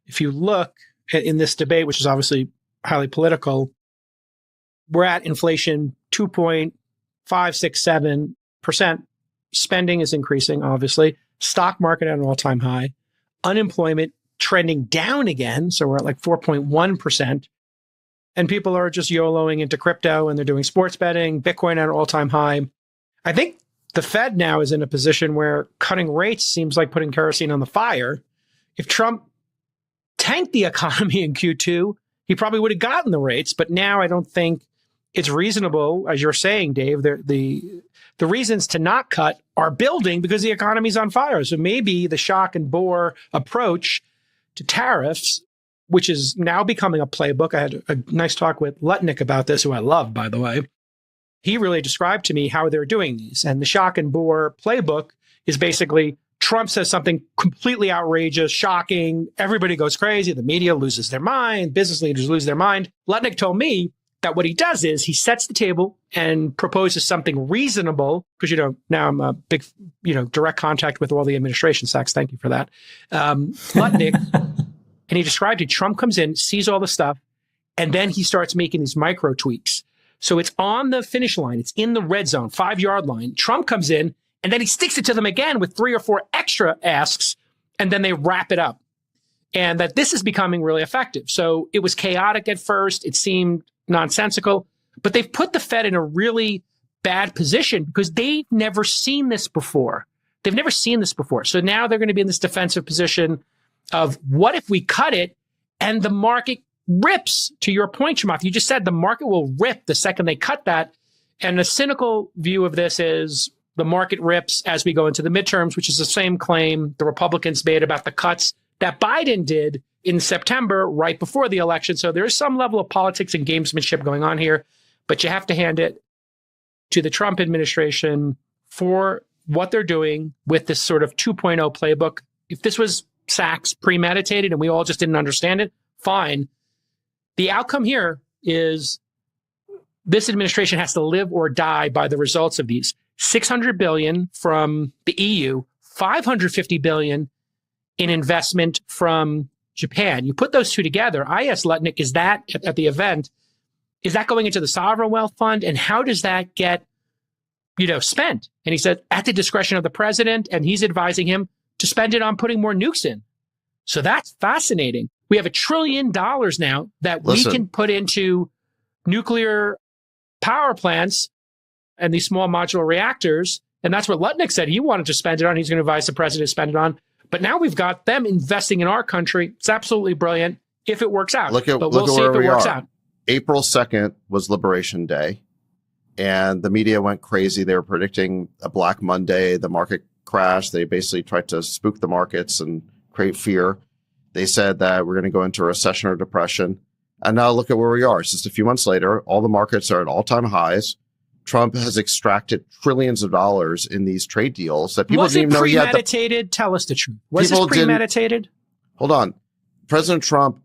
if you look in this debate, which is obviously highly political, we're at inflation 2.567%. Spending is increasing, obviously. Stock market at an all-time high. Unemployment trending down again. So we're at like 4.1%. And people are just YOLOing into crypto and they're doing sports betting, Bitcoin at an all-time high. I think the Fed now is in a position where cutting rates seems like putting kerosene on the fire. If Trump tanked the economy in Q2, he probably would have gotten the rates. But now I don't think it's reasonable, as you're saying, Dave. The reasons to not cut are building because the economy's on fire. So maybe the shock and bore approach to tariffs, which is now becoming a playbook. I had a nice talk with Lutnick about this, who I love, by the way. He really described to me how they're doing these. And the shock and bore playbook is basically Trump says something completely outrageous, shocking. Everybody goes crazy. The media loses their mind. Business leaders lose their mind. Lutnick told me that what he does is he sets the table and proposes something reasonable, because, now I'm a big, direct contact with all the administration. Sachs, thank you for that. Lutnick, and he described it. Trump comes in, sees all the stuff, and then he starts making these micro tweaks. So it's on the finish line. It's in the red zone, 5-yard line. Trump comes in, and then he sticks it to them again with 3 or 4 extra asks, and then they wrap it up. And that this is becoming really effective. So it was chaotic at first. It seemed nonsensical, but they've put the Fed in a really bad position because they've never seen this before. They've never seen this before. So now they're going to be in this defensive position of what if we cut it and the market rips, to your point, Chamath. You just said the market will rip the second they cut that. And the cynical view of this is the market rips as we go into the midterms, which is the same claim the Republicans made about the cuts that Biden did in September, right before the election. So there is some level of politics and gamesmanship going on here, but you have to hand it to the Trump administration for what they're doing with this sort of 2.0 playbook. If this was Sachs premeditated and we all just didn't understand it, fine. The outcome here is this administration has to live or die by the results of these. $600 billion from the EU, $550 billion in investment from Japan. You put those two together. I asked Lutnick, is that at the event, is that going into the sovereign wealth fund? And how does that get, spent? And he said, at the discretion of the president, and he's advising him to spend it on putting more nukes in. So that's fascinating. We have $1 trillion now that we can put into nuclear power plants and these small modular reactors. And that's what Lutnick said he wanted to spend it on. He's going to advise the president to spend it on. But now we've got them investing in our country. It's absolutely brilliant if it works out. But we'll see if it works out. April 2nd was Liberation Day, and the media went crazy. They were predicting a Black Monday. The market crashed. They basically tried to spook the markets and create fear. They said that we're going to go into a recession or depression. And now look at where we are. It's just a few months later. All the markets are at all-time highs. Trump has extracted trillions of dollars in these trade deals that people didn't even know he had. Was it premeditated? Tell us the truth. Was this premeditated? Hold on. President Trump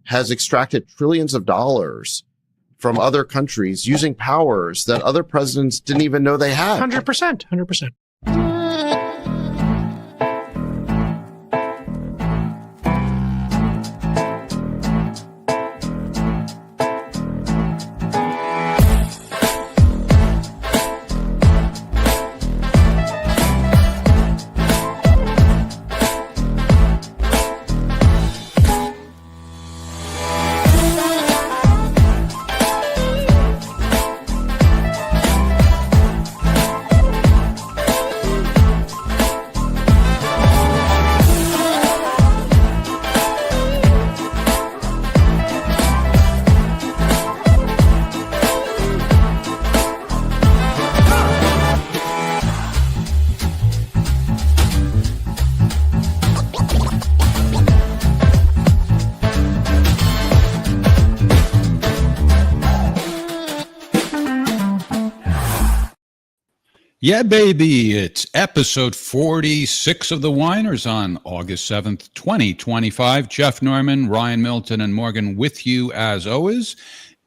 has extracted trillions of dollars from other countries using powers that other presidents didn't even know they had. 100%. 100%. Yeah, baby. It's episode 46 of The Whiners on August 7th, 2025. Jeff Norman, Ryan Milton, and Morgan with you as always.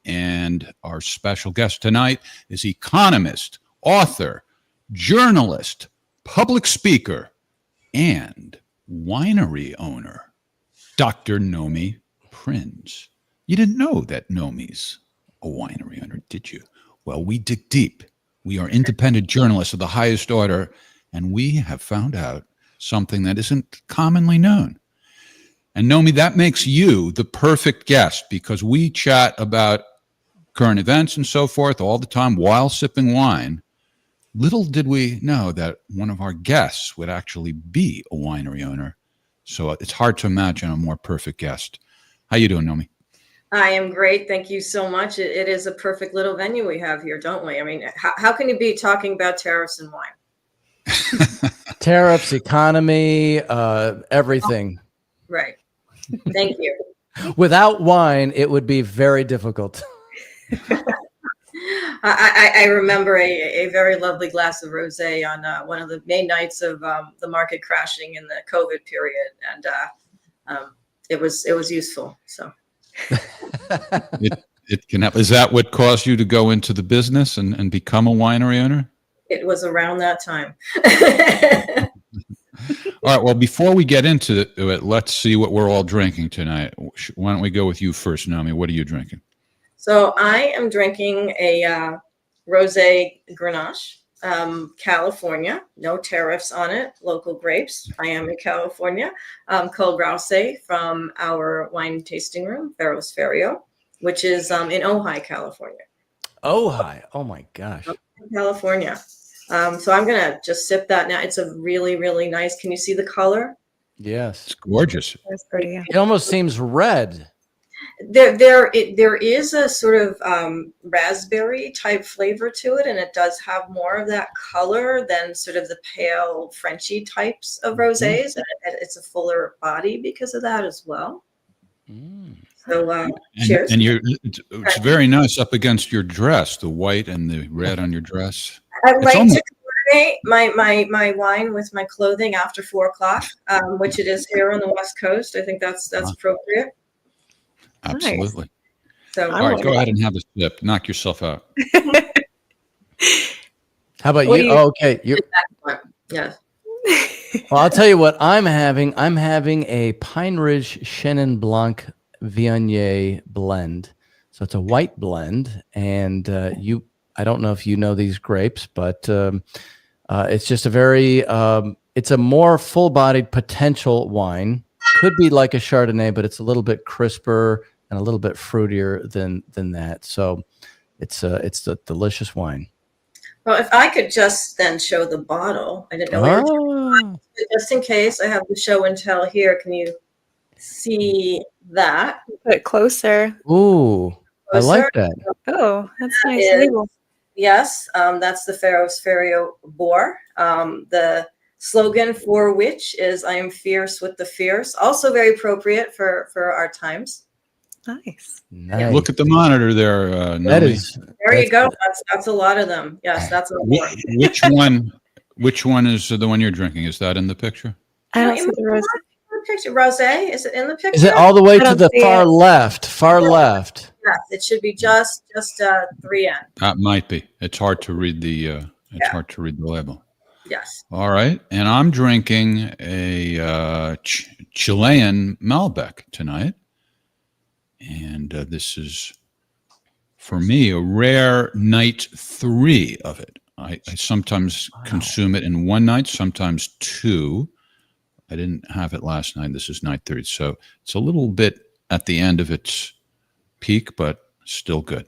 And our special guest tonight is economist, author, journalist, public speaker, and winery owner, Dr. Nomi Prinz. You didn't know that Nomi's a winery owner, did you? Well, we dig deep. We are independent journalists of the highest order, and we have found out something that isn't commonly known. And Nomi, that makes you the perfect guest because we chat about current events and so forth all the time while sipping wine. Little did we know that one of our guests would actually be a winery owner. So it's hard to imagine a more perfect guest. How you doing, Nomi? I am great. Thank you so much. It is a perfect little venue we have here, don't we? I mean, how can you be talking about tariffs and wine? Tariffs, economy, everything. Right. Thank you. Without wine, it would be very difficult. I remember a very lovely glass of rosé on one of the main nights of the market crashing in the COVID period, and it was useful. So it can happen. Is that what caused you to go into the business and become a winery owner? it was around that time. All right. Well, before we get into it, let's see what we're all drinking tonight. Why don't we go with you first, Nomi? What are you drinking? So I am drinking a rosé Grenache, California, no tariffs on it, local grapes. I am in California, called Rousey from our wine tasting room, Ferros Ferio, which is in Ojai, California. Ojai. Oh my gosh. California. So I'm going to just sip that now. It's a really, really nice. Can you see the color? Yes. It's gorgeous. That's pretty. Yeah. It almost seems red. There is a sort of raspberry type flavor to it, and it does have more of that color than sort of the pale Frenchy types of rosés. And it's a fuller body because of that as well. So cheers. And it's very nice up against your dress, the white and the red on your dress. I like to coordinate my wine with my clothing after 4:00, which it is here on the West Coast. I think that's appropriate. Absolutely. Nice. So all right, go ahead and have a sip. Knock yourself out. How about What you? do you- Oh, okay. You're, yes. well, I'll tell you what I'm having. I'm having a Pine Ridge Chenin Blanc Viognier blend. So it's a white blend, and I don't know if you know these grapes, but it's just a very it's a more full-bodied potential wine. Could be like a Chardonnay, but it's a little bit crisper and a little bit fruitier than that. So it's a delicious wine. Well, if I could just then show the bottle. I didn't know. Oh, Just in case, I have the show and tell here. Can you see that? Put it closer. ooh, I like that. Oh, that's That nice. is- label. Yes, that's the Ferros Ferio Boar. The slogan for which is "I am fierce with the fierce." Also very appropriate for our times. Nice. Nice. Look at the monitor there, That Nomi. is. There you That's- go. That's a lot of them. Yes, that's a lot. Which one is the one you're drinking? Is that in the picture? I don't see In the rose. the picture, rosé. Is it in the picture? Is it all the way I to don't the see far it. left? Far left. Yes, it should be just 3N. That might be. It's hard to read the Yeah. hard to read the label. Yes. All right, and I'm drinking a Chilean Malbec tonight, and this is for me a rare night 3 of it. I sometimes consume it in one night, sometimes 2. I didn't have it last night. This is night 3, so it's a little bit at the end of its peak, but still good.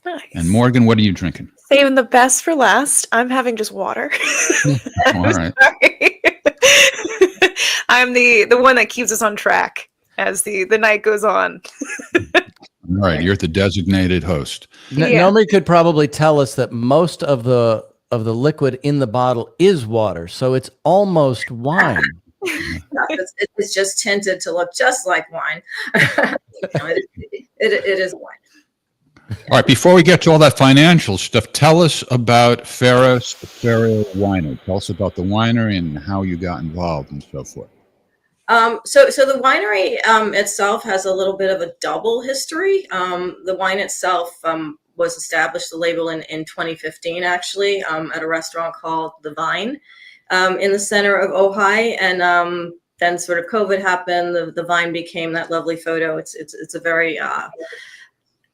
Nice. And Morgan, what are you drinking? Saving the best for last. I'm having just water. All right. Sorry. I'm the one that keeps us on track as the night goes on. All right, you're the designated host. Yeah. Naomi could probably tell us that most of the liquid in the bottle is water, so it's almost wine. No, it's just tinted to look just like wine. No, it is wine. All right, before we get to all that financial stuff, tell us about Ferros Ferio Winery. Tell us about the winery and how you got involved and so forth. So the winery itself has a little bit of a double history. The wine itself was established, the label in 2015, actually, at a restaurant called The Vine in the center of Ojai. And then sort of COVID happened. The vine became that lovely photo. It's a very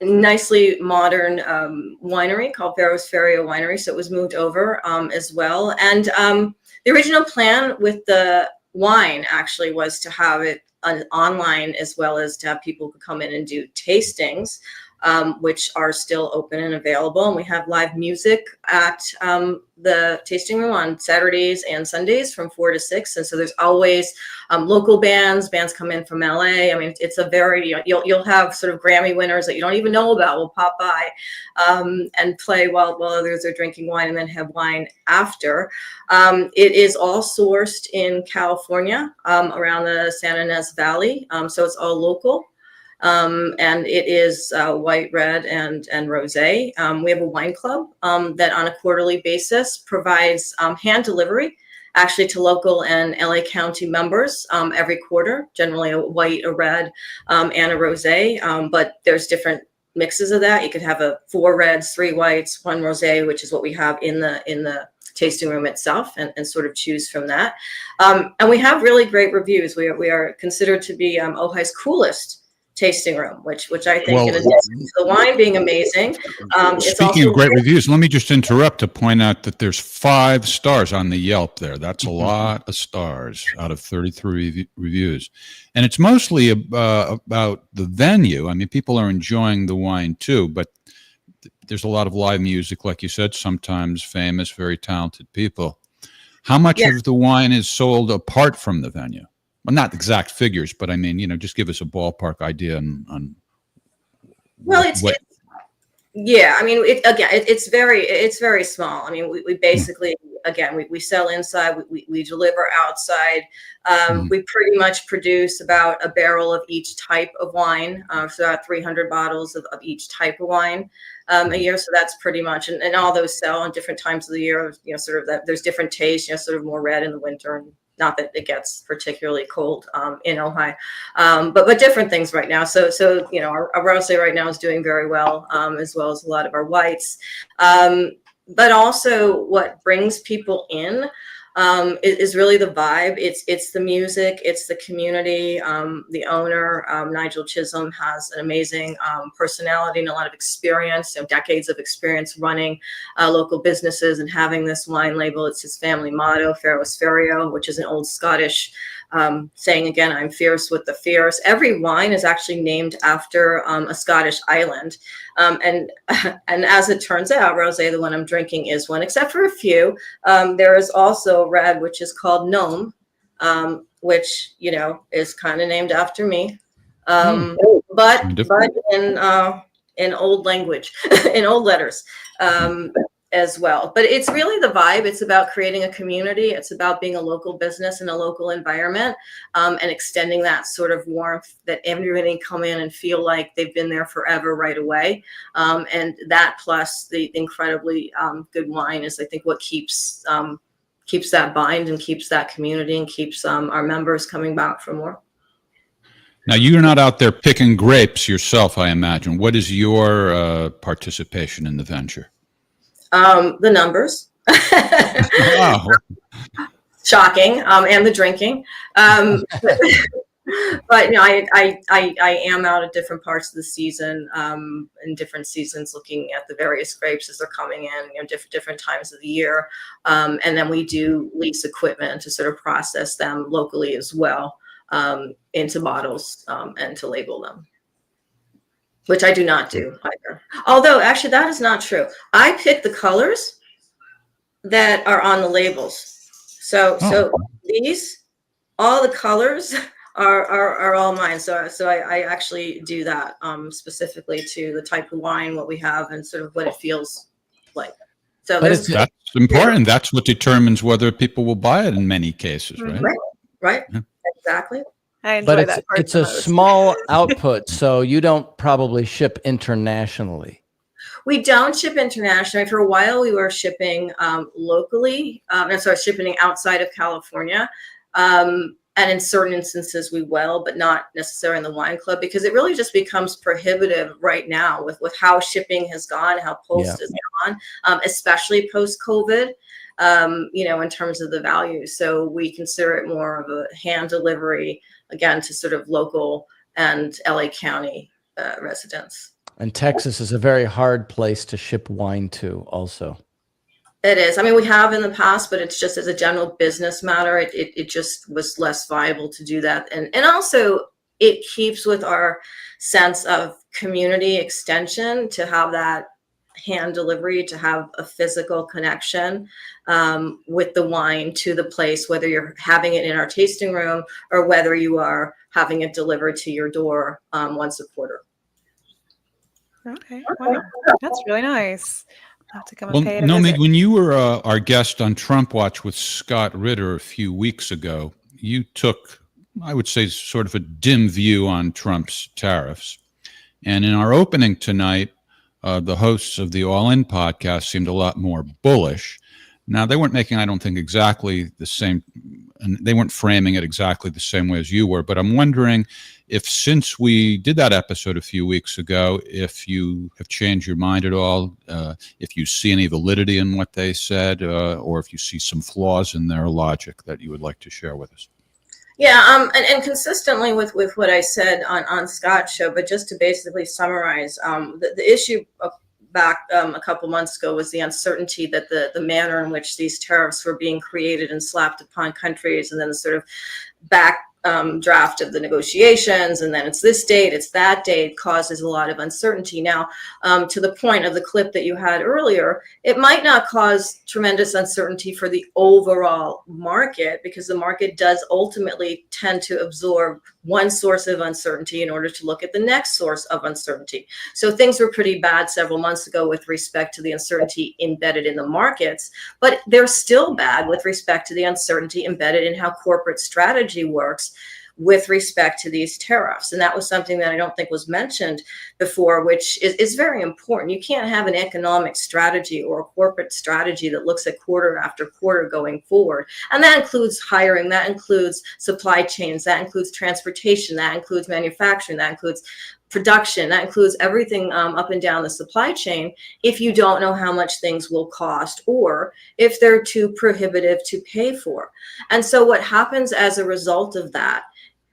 nicely modern winery called Ferros Ferio Winery. So it was moved over as well. And the original plan with the wine actually was to have it online, as well as to have people who come in and do tastings, which are still open and available. And we have live music at the tasting room on Saturdays and Sundays from 4 to 6. And so there's always local bands come in from LA. I mean, it's a very, you'll have sort of Grammy winners that you don't even know about will pop by and play while others are drinking wine, and then have wine after. It is all sourced in California, around the San Ynez Valley. So it's all local. And it is white, red, and rosé. We have a wine club that on a quarterly basis provides hand delivery actually to local and LA County members every quarter, generally a white, a red, and a rosé. But there's different mixes of that. You could have 4 reds, 3 whites, 1 rosé, which is what we have in the tasting room itself, and sort of choose from that. And we have really great reviews. We are considered to be Ojai's coolest tasting room, which I think, in addition to the wine being amazing, speaking of great reviews, let me just interrupt to point out that there's 5 stars on the Yelp there. That's a lot of stars out of 33 reviews, and it's mostly about the venue. I mean, people are enjoying the wine too, but there's a lot of live music, like you said, sometimes famous, very talented people. How much of the wine is sold apart from the venue? Well, not exact figures, but I mean, just give us a ballpark idea on. Well, it's very small. I mean, we basically, again, we sell inside, we deliver outside. We pretty much produce about a barrel of each type of wine, so about 300 bottles of each type of wine a year. So that's pretty much, and all those sell on different times of the year. Sort of that there's different tastes. Sort of more red in the winter, and not that it gets particularly cold in Ojai, but different things right now. So our rosé right now is doing very well, as well as a lot of our whites. But also what brings people in is really the vibe. It's the music, it's the community. The owner, Nigel Chisholm, has an amazing personality and a lot of experience, decades of experience running local businesses and having this wine label. It's his family motto, Ferros Ferio, which is an old Scottish saying, again, I'm fierce with the fierce. Every wine is actually named after a Scottish island. And as it turns out, rosé, the one I'm drinking, is one, except for a few. There is also red, which is called Gnome, which, is kind of named after me. But in old language, in old letters. As well. But it's really the vibe. It's about creating a community. It's about being a local business in a local environment, and extending that sort of warmth that everybody can come in and feel like they've been there forever right away. And that plus the incredibly good wine is, I think, what keeps that bind and keeps that community and keeps our members coming back for more. Now, you're not out there picking grapes yourself, I imagine. What is your participation in the venture? The numbers. Wow. Shocking. And the drinking. But I am out at different parts of the season, in different seasons, looking at the various grapes as they're coming in, different times of the year. And then we do lease equipment to sort of process them locally as well, into bottles, and to label them, which I do not do either. Although, actually, that is not true. I pick the colors that are on the labels. So these, all the colors are all mine. So I actually do that specifically to the type of wine, what we have, and sort of what it feels like. So that's important. That's what determines whether people will buy it in many cases, right? Right. Yeah. Exactly. I enjoy But that part it's the a most. small output, so you don't probably ship internationally. We don't ship internationally. For a while, we were shipping locally. Shipping outside of California. And in certain instances, we will, but not necessarily in the wine club, because it really just becomes prohibitive right now with how shipping has gone, how post has on, especially post-COVID, in terms of the value. So we consider it more of a hand delivery, again, to sort of local and LA County residents. And Texas is a very hard place to ship wine to also. It is. I mean, we have in the past, but it's just as a general business matter, it just was less viable to do that. And also it keeps with our sense of community extension to have that hand delivery, to have a physical connection with the wine to the place, whether you're having it in our tasting room or whether you are having it delivered to your door once a quarter. Okay, wow, that's really nice. I'll have to come Well, and pay it a Nomi, visit. when you were our guest on Trump Watch with Scott Ritter a few weeks ago, you took, I would say, sort of a dim view on Trump's tariffs. And in our opening tonight, the hosts of the All In podcast seemed a lot more bullish. Now, they weren't making, I don't think, exactly the same, and they weren't framing it exactly the same way as you were, but I'm wondering if, since we did that episode a few weeks ago, if you have changed your mind at all, if you see any validity in what they said, or if you see some flaws in their logic that you would like to share with us. Yeah, and consistently with what I said on Scott's show, but just to basically summarize, the issue back a couple months ago was the uncertainty that the manner in which these tariffs were being created and slapped upon countries, and then the sort of back draft of the negotiations, and then it's this date, it's that date, causes a lot of uncertainty. Now, to the point of the clip that you had earlier, it might not cause tremendous uncertainty for the overall market, because the market does ultimately tend to absorb one source of uncertainty in order to look at the next source of uncertainty. So things were pretty bad several months ago with respect to the uncertainty embedded in the markets, but they're still bad with respect to the uncertainty embedded in how corporate strategy works with respect to these tariffs. And that was something that I don't think was mentioned before, which is very important. You can't have an economic strategy or a corporate strategy that looks at quarter after quarter going forward. And that includes hiring, that includes supply chains, that includes transportation, that includes manufacturing, that includes production, that includes everything up and down the supply chain, if you don't know how much things will cost or if they're too prohibitive to pay for. And so what happens as a result of that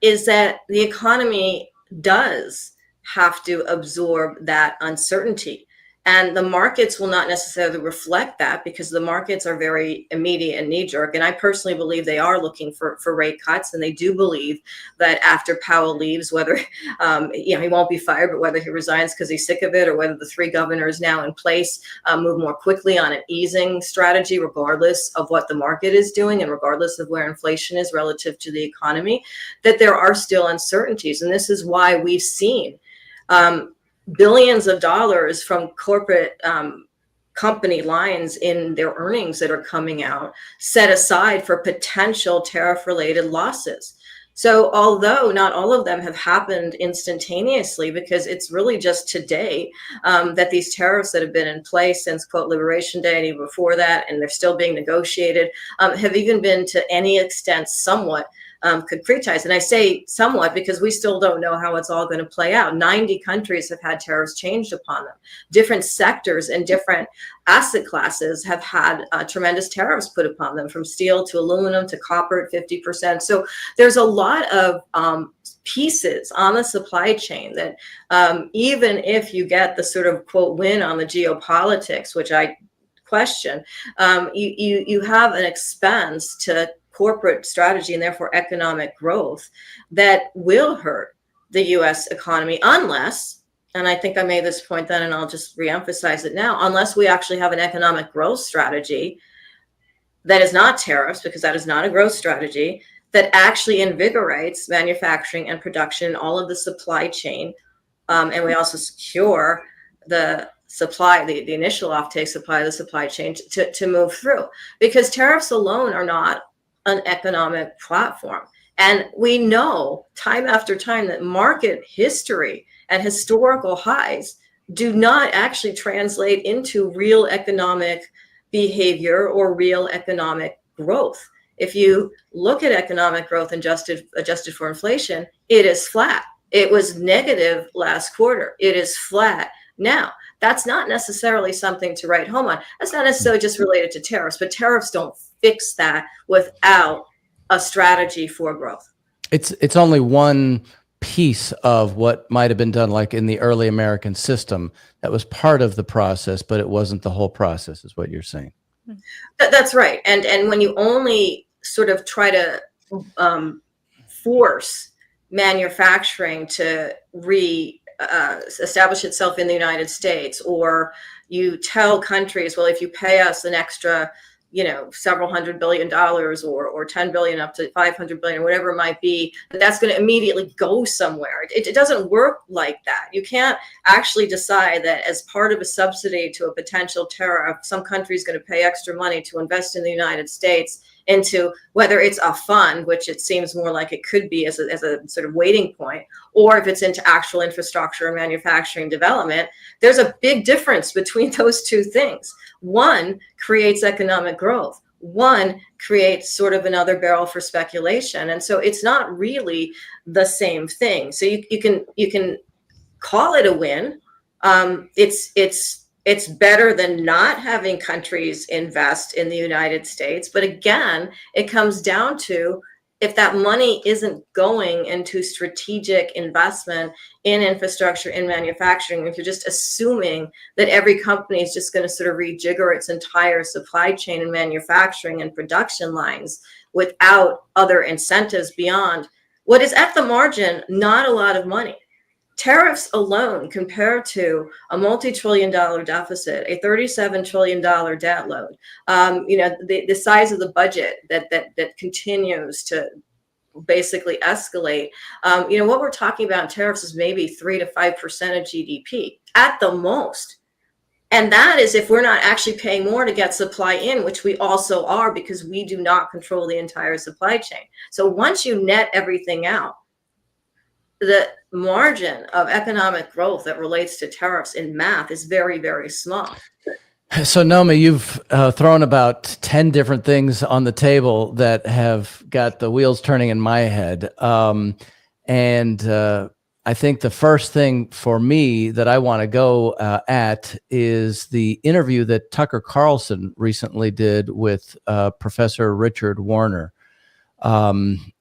is that the economy does have to absorb that uncertainty. And the markets will not necessarily reflect that, because the markets are very immediate and knee-jerk. And I personally believe they are looking for rate cuts. And they do believe that after Powell leaves, whether he won't be fired, but whether he resigns because he's sick of it, or whether the three governors now in place move more quickly on an easing strategy, regardless of what the market is doing and regardless of where inflation is relative to the economy, that there are still uncertainties. And this is why we've seen billions of dollars from corporate company lines in their earnings that are coming out set aside for potential tariff-related losses. So although not all of them have happened instantaneously, because it's really just today that these tariffs that have been in place since, quote, Liberation Day and even before that, and they're still being negotiated, have even been to any extent somewhat concretized. And I say somewhat because we still don't know how it's all going to play out. 90 countries have had tariffs changed upon them. Different sectors and different asset classes have had tremendous tariffs put upon them, from steel to aluminum to copper at 50%. So there's a lot of pieces on the supply chain that even if you get the sort of, quote, win on the geopolitics, which I question, you have an expense to corporate strategy and therefore economic growth that will hurt the U.S. economy unless, and I think I made this point then and I'll just reemphasize it now, unless we actually have an economic growth strategy that is not tariffs, because that is not a growth strategy, that actually invigorates manufacturing and production, all of the supply chain, and we also secure the supply, the initial offtake supply of the supply chain to move through, because tariffs alone are not an economic platform. And we know time after time that market history and historical highs do not actually translate into real economic behavior or real economic growth. If you look at economic growth adjusted for inflation, it is flat. It was negative last quarter. It is flat now. That's not necessarily something to write home on. That's not necessarily just related to tariffs, but tariffs don't fix that without a strategy for growth. It's only one piece of what might have been done, like in the early American system, that was part of the process, but it wasn't the whole process, is what you're saying. That's right. And when you only sort of try to force manufacturing to establish itself in the United States, or you tell countries, well, if you pay us an extra, several $100 billion or 10 billion up to 500 billion, whatever it might be, that's going to immediately go somewhere. It doesn't work like that. You can't actually decide that as part of a subsidy to a potential tariff, some country is going to pay extra money to invest in the United States into, whether it's a fund, which it seems more like it could be as a sort of waiting point, or if it's into actual infrastructure and manufacturing development. There's a big difference between those two things. One creates economic growth. One creates sort of another barrel for speculation. And so it's not really the same thing. So you can call it a win. It's better than not having countries invest in the United States. But again, it comes down to, if that money isn't going into strategic investment in infrastructure, in manufacturing, if you're just assuming that every company is just going to sort of rejigger its entire supply chain and manufacturing and production lines without other incentives beyond what is at the margin, not a lot of money. Tariffs alone, compared to a multi-trillion-dollar deficit, a $37 trillion debt load, the size of the budget that continues to basically escalate. What we're talking about in tariffs is maybe 3 to 5% of GDP at the most. And that is if we're not actually paying more to get supply in, which we also are, because we do not control the entire supply chain. So once you net everything out, the margin of economic growth that relates to tariffs in math is very, very small. So, Nomi, you've thrown about 10 different things on the table that have got the wheels turning in my head. I think the first thing for me that I want to go at is the interview that Tucker Carlson recently did with Professor Richard Warner.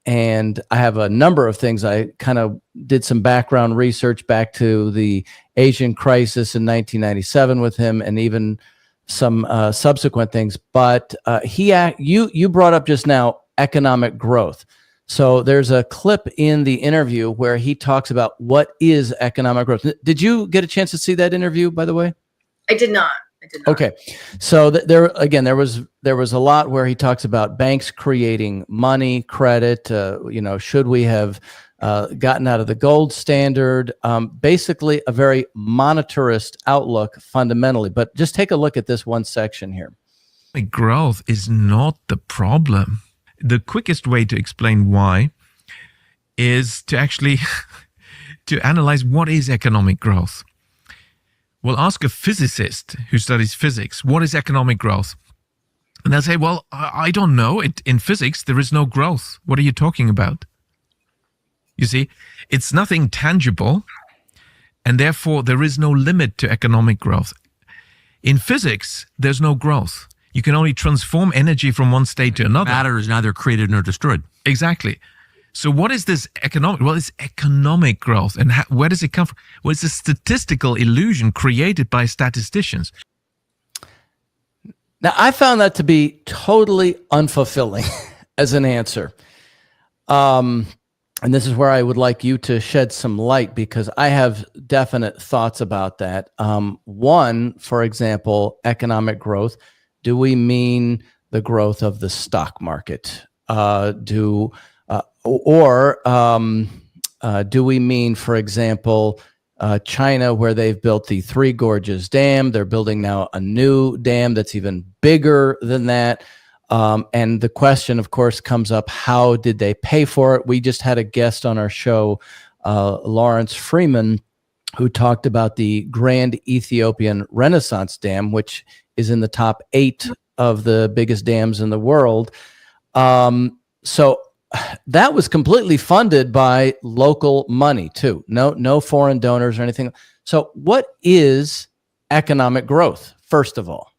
And I have a number of things. I kind of did some background research back to the Asian crisis in 1997 with him, and even some subsequent things. But you brought up just now economic growth. So there's a clip in the interview where he talks about what is economic growth. Did you get a chance to see that interview, by the way? I did not. Okay, so there was a lot where he talks about banks creating money, credit. Should we have gotten out of the gold standard? Basically, a very monetarist outlook fundamentally. But just take a look at this one section here. Growth is not the problem. The quickest way to explain why is to actually to analyze what is economic growth. Well, ask a physicist who studies physics, what is economic growth? And they'll say, well, I don't know. In physics, there is no growth. What are you talking about? You see, it's nothing tangible, and therefore there is no limit to economic growth. In physics, there's no growth. You can only transform energy from one state to another. Matter is neither created nor destroyed. Exactly. So what is this economic? Well, it's economic growth. And where does it come from? Well, it's a statistical illusion created by statisticians. Now, I found that to be totally unfulfilling as an answer. And this is where I would like you to shed some light, because I have definite thoughts about that. One, for example, economic growth. Do we mean the growth of the stock market? Do we mean, for example, China, where they've built the Three Gorges Dam? They're building now a new dam that's even bigger than that. And the question, of course, comes up, how did they pay for it? We just had a guest on our show, Lawrence Freeman, who talked about the Grand Ethiopian Renaissance Dam, which is in the top 8 of the biggest dams in the world. So that was completely funded by local money too. No foreign donors or anything. So what is economic growth, first of all?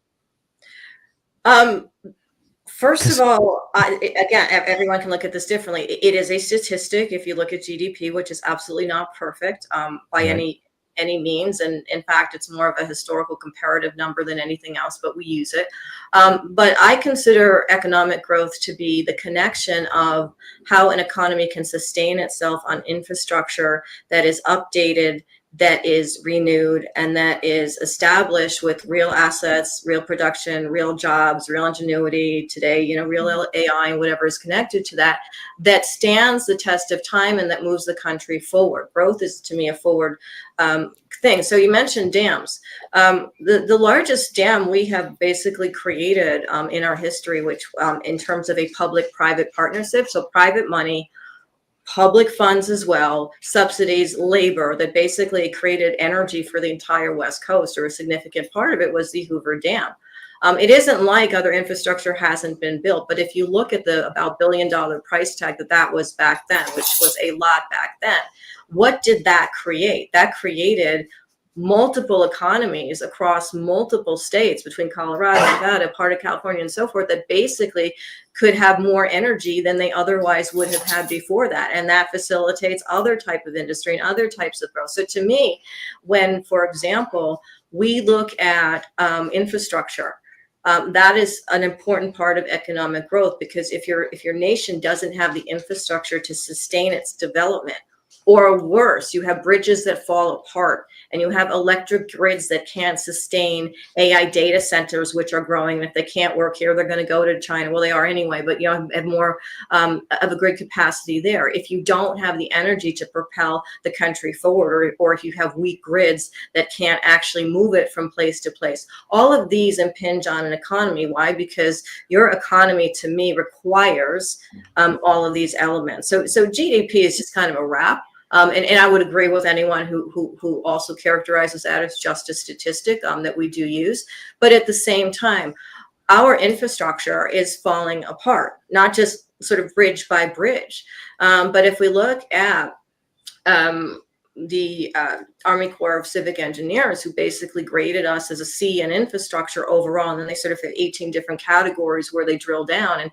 First of all, again, everyone can look at this differently. It is a statistic. If you look at GDP, which is absolutely not perfect by any means, and in fact, it's more of a historical comparative number than anything else, but we use it. But I consider economic growth to be the connection of how an economy can sustain itself on infrastructure that is updated, that is renewed, and that is established with real assets, real production, real jobs, real ingenuity today, real AI and whatever is connected to that, that stands the test of time and that moves the country forward. Growth is, to me, a forward thing. So you mentioned dams. The largest dam we have basically created in our history, which in terms of a public-private partnership, so private money, public funds as well, subsidies, labor, that basically created energy for the entire West Coast, or a significant part of it was the Hoover Dam. It isn't like other infrastructure hasn't been built, but if you look at the about $1 billion price tag that was back then, which was a lot back then, what did that create? That created multiple economies across multiple states, between Colorado, Nevada, part of California, and so forth, that basically could have more energy than they otherwise would have had before that. And that facilitates other type of industry and other types of growth. So to me, when, for example, we look at infrastructure, that is an important part of economic growth, because if your nation doesn't have the infrastructure to sustain its development, or worse, you have bridges that fall apart, and you have electric grids that can't sustain AI data centers, which are growing. And if they can't work here, they're going to go to China. Well, they are anyway, but have more of a grid capacity there. If you don't have the energy to propel the country forward, or if you have weak grids that can't actually move it from place to place, all of these impinge on an economy. Why? Because your economy, to me, requires all of these elements. So GDP is just kind of a wrap. And I would agree with anyone who also characterizes that as just a statistic that we do use. But at the same time, our infrastructure is falling apart, not just sort of bridge by bridge. But if we look at the Army Corps of Civic Engineers, who basically graded us as a C in infrastructure overall, and then they sort of had 18 different categories where they drill down, and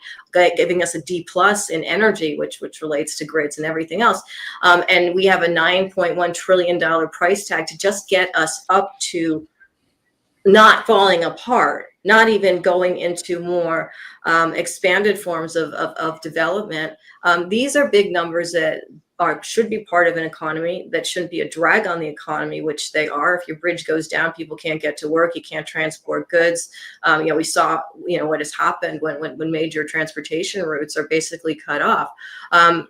giving us a D+ in energy, which relates to grids and everything else. And we have a $9.1 trillion price tag to just get us up to not falling apart, not even going into more expanded forms of development. These are big numbers that should be part of an economy, that shouldn't be a drag on the economy, which they are. If your bridge goes down, people can't get to work, you can't transport goods. We saw what has happened when major transportation routes are basically cut off.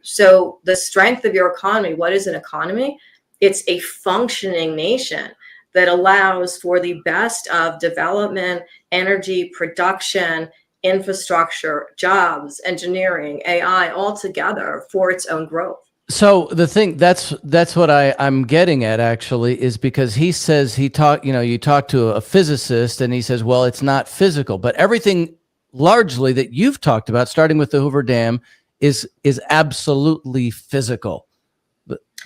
So the strength of your economy, what is an economy? It's a functioning nation that allows for the best of development, energy, production, infrastructure, jobs, engineering, AI, all together for its own growth. So the thing that's what I'm getting at, actually, is because he says you talk to a physicist and he says, well, it's not physical, but everything largely that you've talked about, starting with the Hoover Dam, is absolutely physical.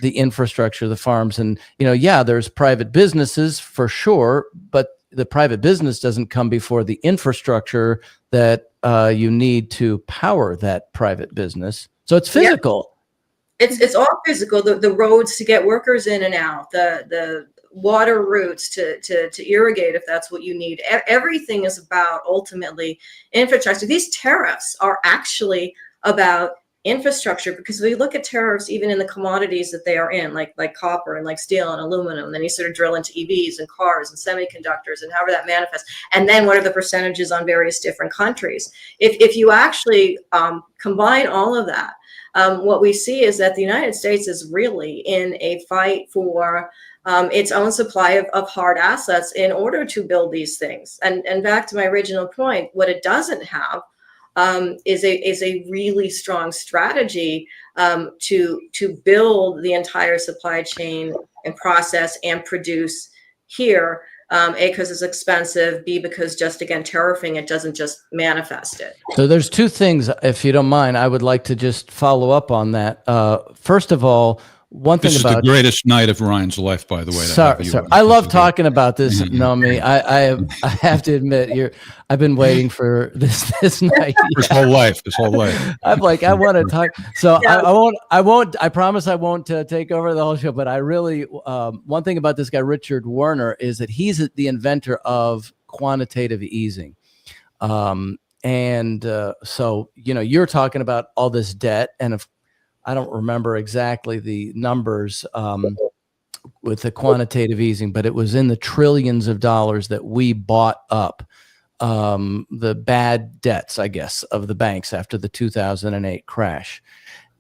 The infrastructure, the farms, and there's private businesses for sure, but the private business doesn't come before the infrastructure that you need to power that private business. So it's physical. Yeah. It's all physical. The roads to get workers in and out, the water routes to irrigate if that's what you need. Everything is about ultimately infrastructure. These tariffs are actually about infrastructure, because we look at tariffs even in the commodities that they are in, like copper and like steel and aluminum. Then you sort of drill into EVs and cars and semiconductors and however that manifests. And then what are the percentages on various different countries? If you actually combine all of that, what we see is that the United States is really in a fight for its own supply of hard assets in order to build these things. And back to my original point, what it doesn't have is a really strong strategy to build the entire supply chain and process and produce here. A, because it's expensive, B, because just, again, tariffing it doesn't just manifest it. So there's two things, if you don't mind, I would like to just follow up on that. First of all, one thing This is about the greatest night of Ryan's life, by the way. to have sorry, you sorry. on. I love This is talking about this, Mhm. Naomi. I have to admit, I've been waiting for this night. His whole life. His whole life. I'm like, I want to talk. So Yeah. I won't, I promise I won't take over the whole show, but I really, one thing about this guy, Richard Werner, is that he's the inventor of quantitative easing. So, you're talking about all this debt, and if I don't remember exactly the numbers, with the quantitative easing, but it was in the trillions of dollars that we bought up the bad debts, I guess, of the banks after the 2008 crash.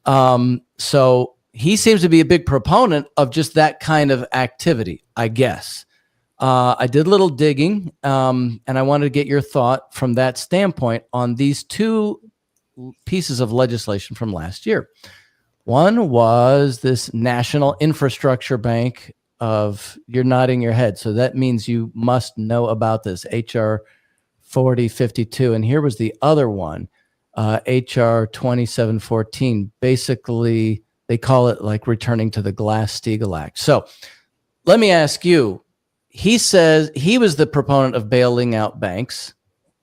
So he seems to be a big proponent of just that kind of activity, I guess. I did a little digging, and I wanted to get your thought from that standpoint on these two pieces of legislation from last year. One was this National Infrastructure Bank you're nodding your head, so that means you must know about this, HR 4052. And here was the other one, HR 2714. Basically, they call it like returning to the Glass-Steagall Act. So let me ask you, he says he was the proponent of bailing out banks,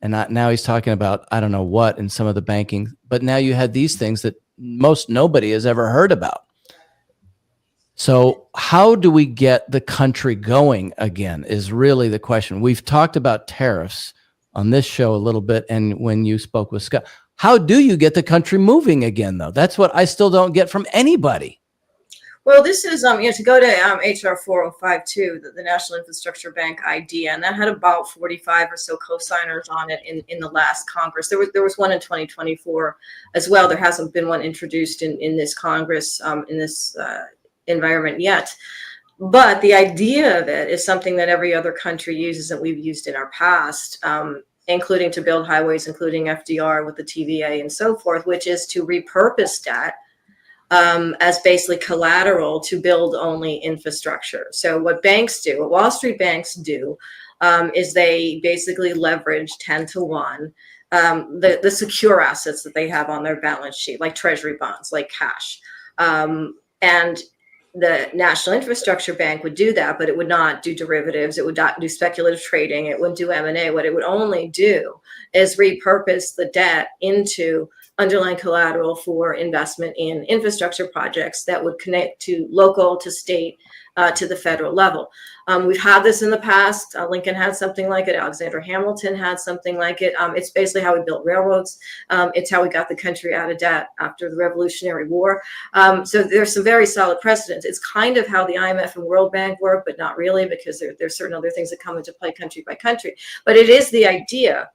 and now he's talking about, I don't know what, in some of the banking, but now you had these things that most nobody has ever heard about. So how do we get the country going again is really the question. We've talked about tariffs on this show a little bit, and when you spoke with Scott, how do you get the country moving again, though? That's what I still don't get from anybody. Well, this is to go to HR 4052, the National Infrastructure Bank idea, and that had about 45 or so co-signers on it in the last Congress. There was one in 2024 as well. There hasn't been one introduced in this Congress in this environment yet. But the idea of it is something that every other country uses that we've used in our past, including to build highways, including FDR with the TVA and so forth, which is to repurpose debt as basically collateral to build only infrastructure. So what banks do, what Wall Street banks do, is they basically leverage 10 to 1 the secure assets that they have on their balance sheet, like treasury bonds, like cash. And the National Infrastructure Bank would do that, but it would not do derivatives. It would not do speculative trading. It wouldn't do M&A. What it would only do is repurpose the debt into underlying collateral for investment in infrastructure projects that would connect to local, to state, to the federal level. We've had this in the past. Lincoln had something like it. Alexander Hamilton had something like it. It's basically how we built railroads. It's how we got the country out of debt after the Revolutionary War. So there's some very solid precedents. It's kind of how the IMF and World Bank work, but not really, because there's certain other things that come into play country by country. But it is the idea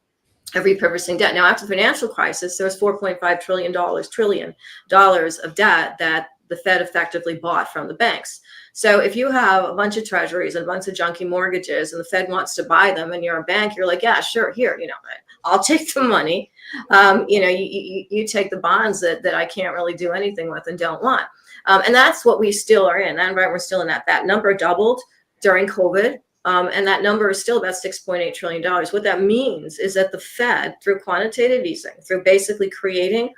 of repurposing debt. Now, after the financial crisis, there was $4.5 trillion of debt that the Fed effectively bought from the banks. So if you have a bunch of treasuries and a bunch of junky mortgages and the Fed wants to buy them and you're a bank, you're like, yeah, sure, here, I'll take the money. You take the bonds that I can't really do anything with and don't want. And that's what we still are in. That environment, we're still in that. That number doubled during COVID. And that number is still about $6.8 trillion. What that means is that the Fed, through quantitative easing, through basically creating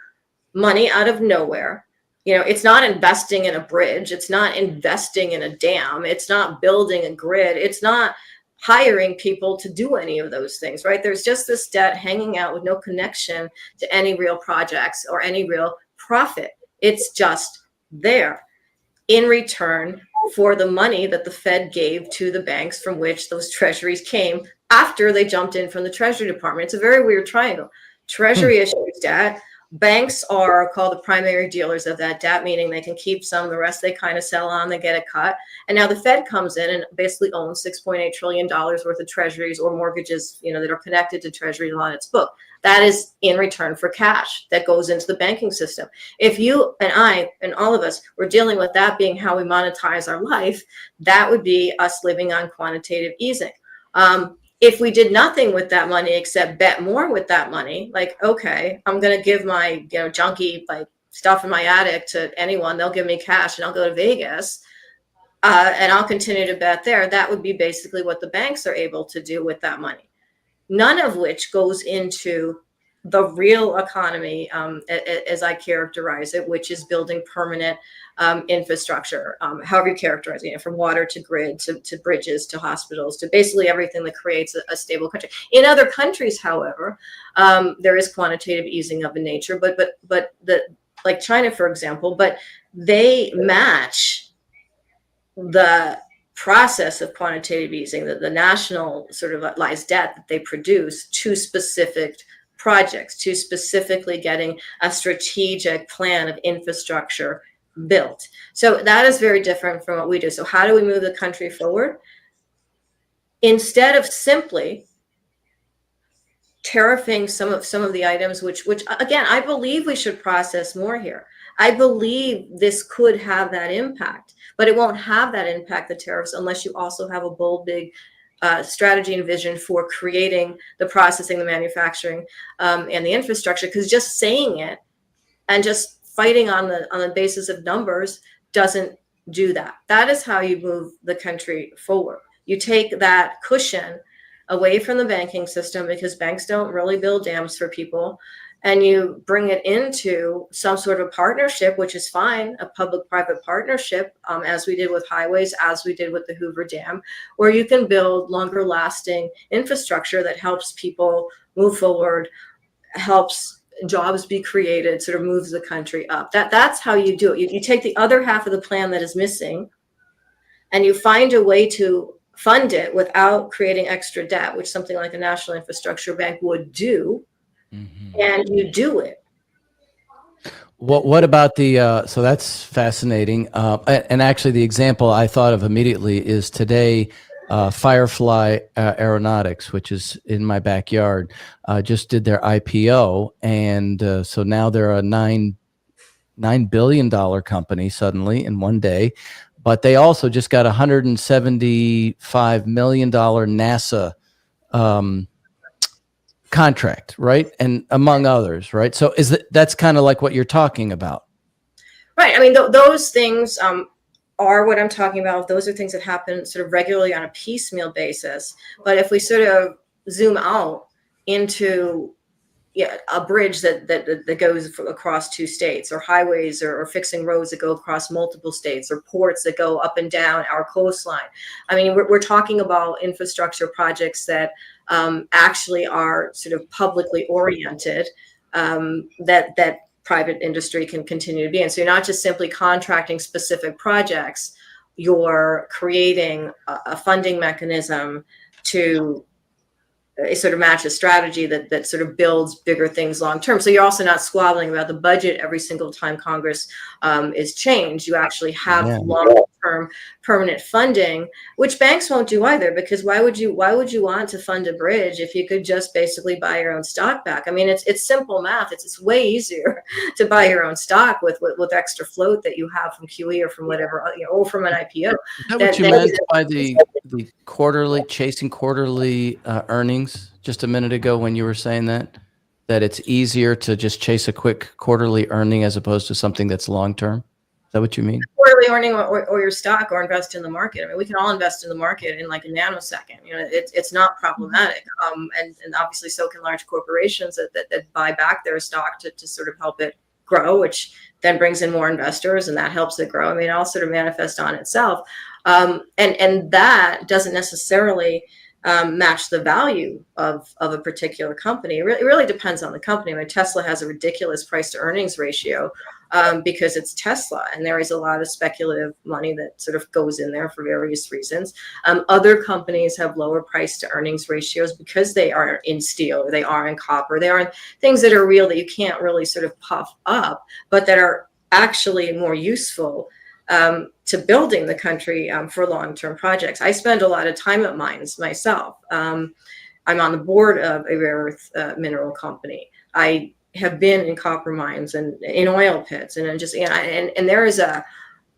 money out of nowhere, it's not investing in a bridge. It's not investing in a dam. It's not building a grid. It's not hiring people to do any of those things, right? There's just this debt hanging out with no connection to any real projects or any real profit. It's just there in return for the money that the Fed gave to the banks from which those treasuries came after they jumped in from the Treasury Department. It's a very weird triangle. Treasury issues debt. Banks are called the primary dealers of that debt, meaning they can keep some, the rest they kind of sell on, they get a cut. And now the Fed comes in and basically owns $6.8 trillion worth of treasuries or mortgages, that are connected to Treasury on its book. That is in return for cash that goes into the banking system. If you and I and all of us were dealing with that being how we monetize our life, that would be us living on quantitative easing. If we did nothing with that money except bet more with that money, like, okay, I'm going to give my junky stuff in my attic to anyone, they'll give me cash and I'll go to Vegas and I'll continue to bet there. That would be basically what the banks are able to do with that money. None of which goes into the real economy, as I characterize it, which is building permanent infrastructure, however you characterize it, from water to grid to bridges to hospitals to basically everything that creates a stable country. In other countries, however, there is quantitative easing of a nature, but like China, for example, but they match the process of quantitative easing, the national sort of lies debt that they produce, to specific projects, to specifically getting a strategic plan of infrastructure built. So that is very different from what we do. So how do we move the country forward? Instead of simply tariffing some of the items, which again, I believe we should process more here. I believe this could have that impact, but it won't have that impact, the tariffs, unless you also have a bold, big strategy and vision for creating the processing, the manufacturing, and the infrastructure. Because just saying it and just fighting on the basis of numbers doesn't do that. That is how you move the country forward. You take that cushion away from the banking system, because banks don't really build dams for people, and you bring it into some sort of partnership, which is fine, a public-private partnership, as we did with highways, as we did with the Hoover Dam, where you can build longer-lasting infrastructure that helps people move forward, helps jobs be created, sort of moves the country up. That's how you do it. You take the other half of the plan that is missing, and you find a way to fund it without creating extra debt, which something like a national infrastructure bank would do. Mm-hmm. And you do it. What about the, so that's fascinating. And actually the example I thought of immediately is today, Firefly Aeronautics, which is in my backyard, just did their IPO. And so now they're a $9 billion company suddenly in one day. But they also just got $175 million NASA contract, right? And among others, right? So that's kind of like what you're talking about. Right. I mean, those things are what I'm talking about. Those are things that happen sort of regularly on a piecemeal basis. But if we sort of zoom out into a bridge that goes across two states, or highways, or fixing roads that go across multiple states, or ports that go up and down our coastline. I mean, we're talking about infrastructure projects that actually are sort of publicly oriented, that private industry can continue to be in. So you're not just simply contracting specific projects, you're creating a funding mechanism to sort of match a strategy that sort of builds bigger things long term. So you're also not squabbling about the budget every single time Congress is changed. You actually have long-term permanent funding, which banks won't do either, because why would you want to fund a bridge if you could just basically buy your own stock back? I mean, it's simple math. It's way easier to buy your own stock with extra float that you have from QE or from whatever, or from an IPO. Is that what you meant by the quarterly, chasing quarterly earnings just a minute ago when you were saying that it's easier to just chase a quick quarterly earning as opposed to something that's long-term? Is that what you mean? Quarterly earning, or your stock, or invest in the market. I mean, we can all invest in the market in like a nanosecond. It's not problematic. And obviously so can large corporations that buy back their stock to sort of help it grow, which then brings in more investors, and that helps it grow. I mean, it all sort of manifests on itself. And that doesn't necessarily match the value of a particular company. It really depends on the company. I mean, Tesla has a ridiculous price to earnings ratio because it's Tesla, and there is a lot of speculative money that sort of goes in there for various reasons. Other companies have lower price to earnings ratios because they are in steel, or they are in copper. They are in things that are real that you can't really sort of puff up, but that are actually more useful to building the country for long-term projects. I spend a lot of time at mines myself. I'm on the board of a rare earth mineral company. I have been in copper mines and in oil pits, and there is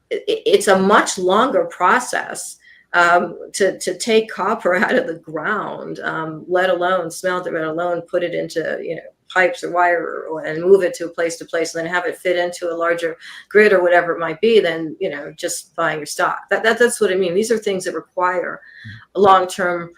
it's a much longer process to take copper out of the ground, let alone smelt it, let alone put it into pipes or wire, and move it to place, and then have it fit into a larger grid or whatever it might be, than just buying your stock. That's what I mean. These are things that require long-term,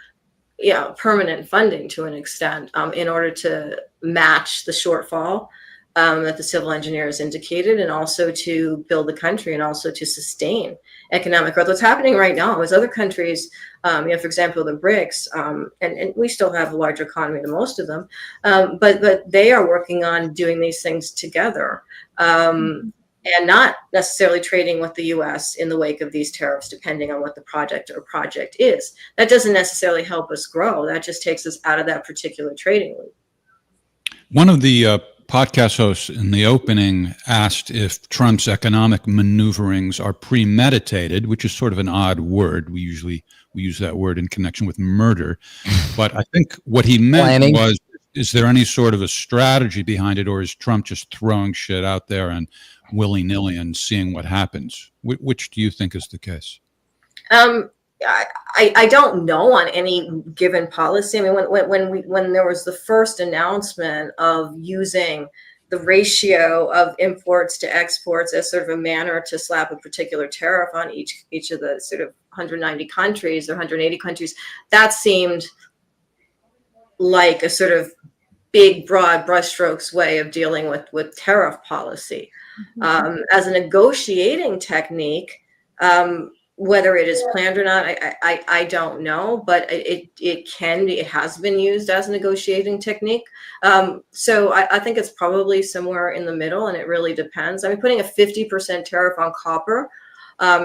permanent funding to an extent, in order to match the shortfall. that the civil engineers indicated, and also to build the country and also to sustain economic growth. What's happening right now is other countries, for example, the BRICS, and we still have a larger economy than most of them, but they are working on doing these things together. And not necessarily trading with the U.S. in the wake of these tariffs, depending on what the project is. That doesn't necessarily help us grow. That just takes us out of that particular trading loop. One of the podcast hosts in the opening asked if Trump's economic maneuverings are premeditated, which is sort of an odd word. We use that word in connection with murder. But I think what he meant Planning. was, is there any sort of a strategy behind it, or is Trump just throwing shit out there and willy-nilly and seeing what happens? Which do you think is the case? I don't know on any given policy. I mean, when there was the first announcement of using the ratio of imports to exports as sort of a manner to slap a particular tariff on each of the sort of 190 countries or 180 countries, that seemed like a sort of big, broad brushstrokes way of dealing with tariff policy. As a negotiating technique, whether it is planned or not, I don't know, but it has been used as a negotiating technique. So I think it's probably somewhere in the middle, and it really depends. I mean, putting a 50% tariff on copper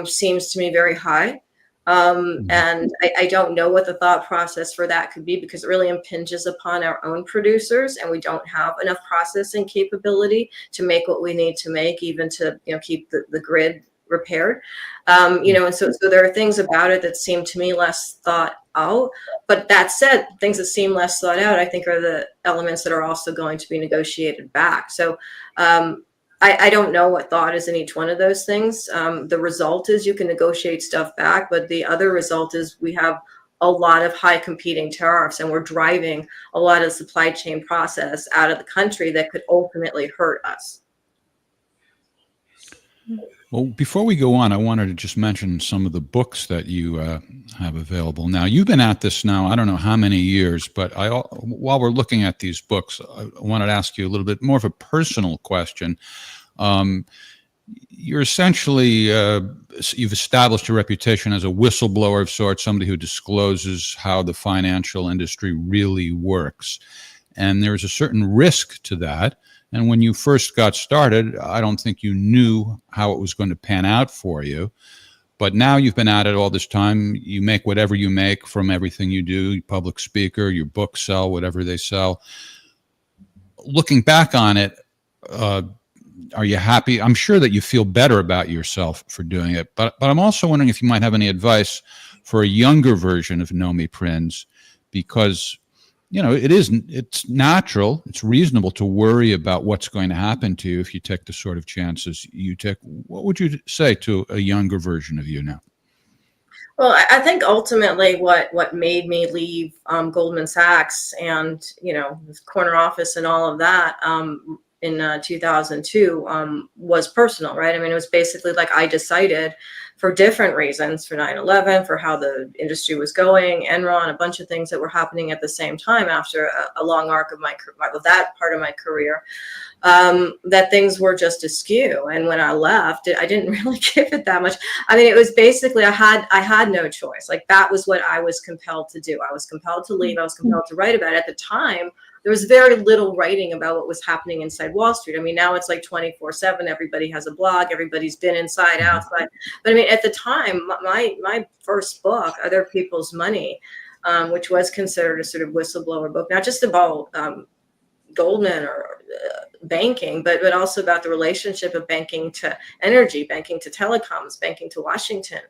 seems to me very high. And I don't know what the thought process for that could be, because it really impinges upon our own producers, and we don't have enough processing capability to make what we need to make, even to keep the grid repaired. And so there are things about it that seem to me less thought out. But that said, things that seem less thought out, I think, are the elements that are also going to be negotiated back. So I don't know what thought is in each one of those things. The result is you can negotiate stuff back, but the other result is we have a lot of high competing tariffs, and we're driving a lot of the supply chain process out of the country that could ultimately hurt us. Well, before we go on, I wanted to just mention some of the books that you have available. Now, you've been at this now, I don't know how many years, but while we're looking at these books, I wanted to ask you a little bit more of a personal question. You're essentially, you've established a reputation as a whistleblower of sorts, somebody who discloses how the financial industry really works. And there's a certain risk to that. And when you first got started, I don't think you knew how it was going to pan out for you. But now you've been at it all this time. You make whatever you make from everything you do, your public speaker, your books sell, whatever they sell. Looking back on it, are you happy? I'm sure that you feel better about yourself for doing it. But I'm also wondering if you might have any advice for a younger version of Nomi Prins, because it's natural, it's reasonable to worry about what's going to happen to you if you take the sort of chances you take. What would you say to a younger version of you now? Well, I think ultimately what made me leave Goldman Sachs and, the corner office and all of that in 2002 was personal, right? I mean, it was basically like I decided, for different reasons, for 9/11, for how the industry was going, Enron, a bunch of things that were happening at the same time after a long arc of that part of my career, that things were just askew. And when I left, I didn't really give it that much. I mean, it was basically I had no choice. Like, that was what I was compelled to do. I was compelled to leave. I was compelled to write about it. At the time, there was very little writing about what was happening inside Wall Street. I mean, now it's like 24/7. Everybody has a blog. Everybody's been inside, outside. But I mean, at the time, my first book, Other People's Money, which was considered a sort of whistleblower book, not just about Goldman or banking, but also about the relationship of banking to energy, banking to telecoms, banking to Washington,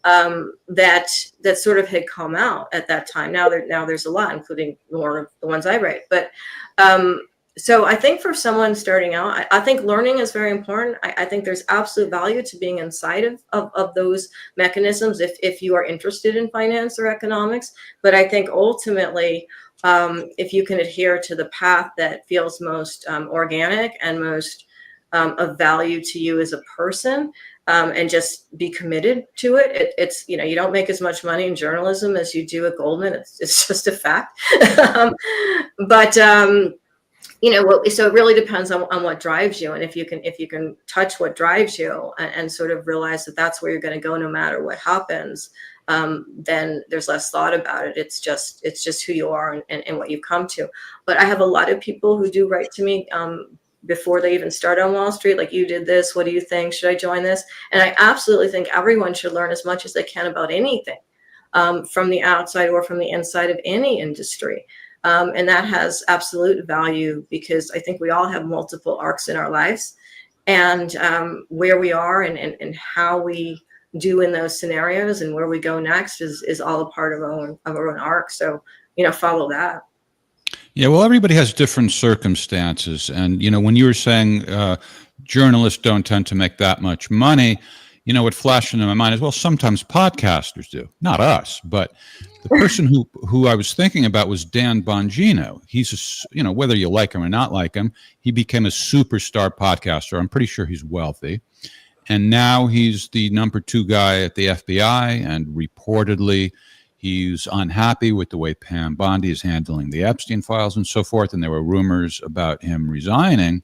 that sort of had come out at that time. Now there's a lot, including more of the ones I write. But so I think for someone starting out, I think learning is very important. I think there's absolute value to being inside of those mechanisms if you are interested in finance or economics. But I think ultimately, if you can adhere to the path that feels most organic and most of value to you as a person, and just be committed to it. It's you don't make as much money in journalism as you do at Goldman. It's just a fact. But So it really depends on what drives you, and if you can touch what drives you, and sort of realize that that's where you're going to go no matter what happens, then there's less thought about it. It's just who you are and what you've come to. But I have a lot of people who do write to me before they even start on Wall Street, like, you did this, what do you think? Should I join this? And I absolutely think everyone should learn as much as they can about anything, from the outside or from the inside of any industry. And that has absolute value, because I think we all have multiple arcs in our lives, and where we are and how we do in those scenarios and where we go next is all a part of our own arc. So, follow that. Yeah, well, everybody has different circumstances. And, when you were saying journalists don't tend to make that much money, what flashed into my mind is, well, sometimes podcasters do, not us. But the person who I was thinking about was Dan Bongino. He's, whether you like him or not like him, he became a superstar podcaster. I'm pretty sure he's wealthy. And now he's the number 2 guy at the FBI, and reportedly he's unhappy with the way Pam Bondi is handling the Epstein files and so forth. And there were rumors about him resigning.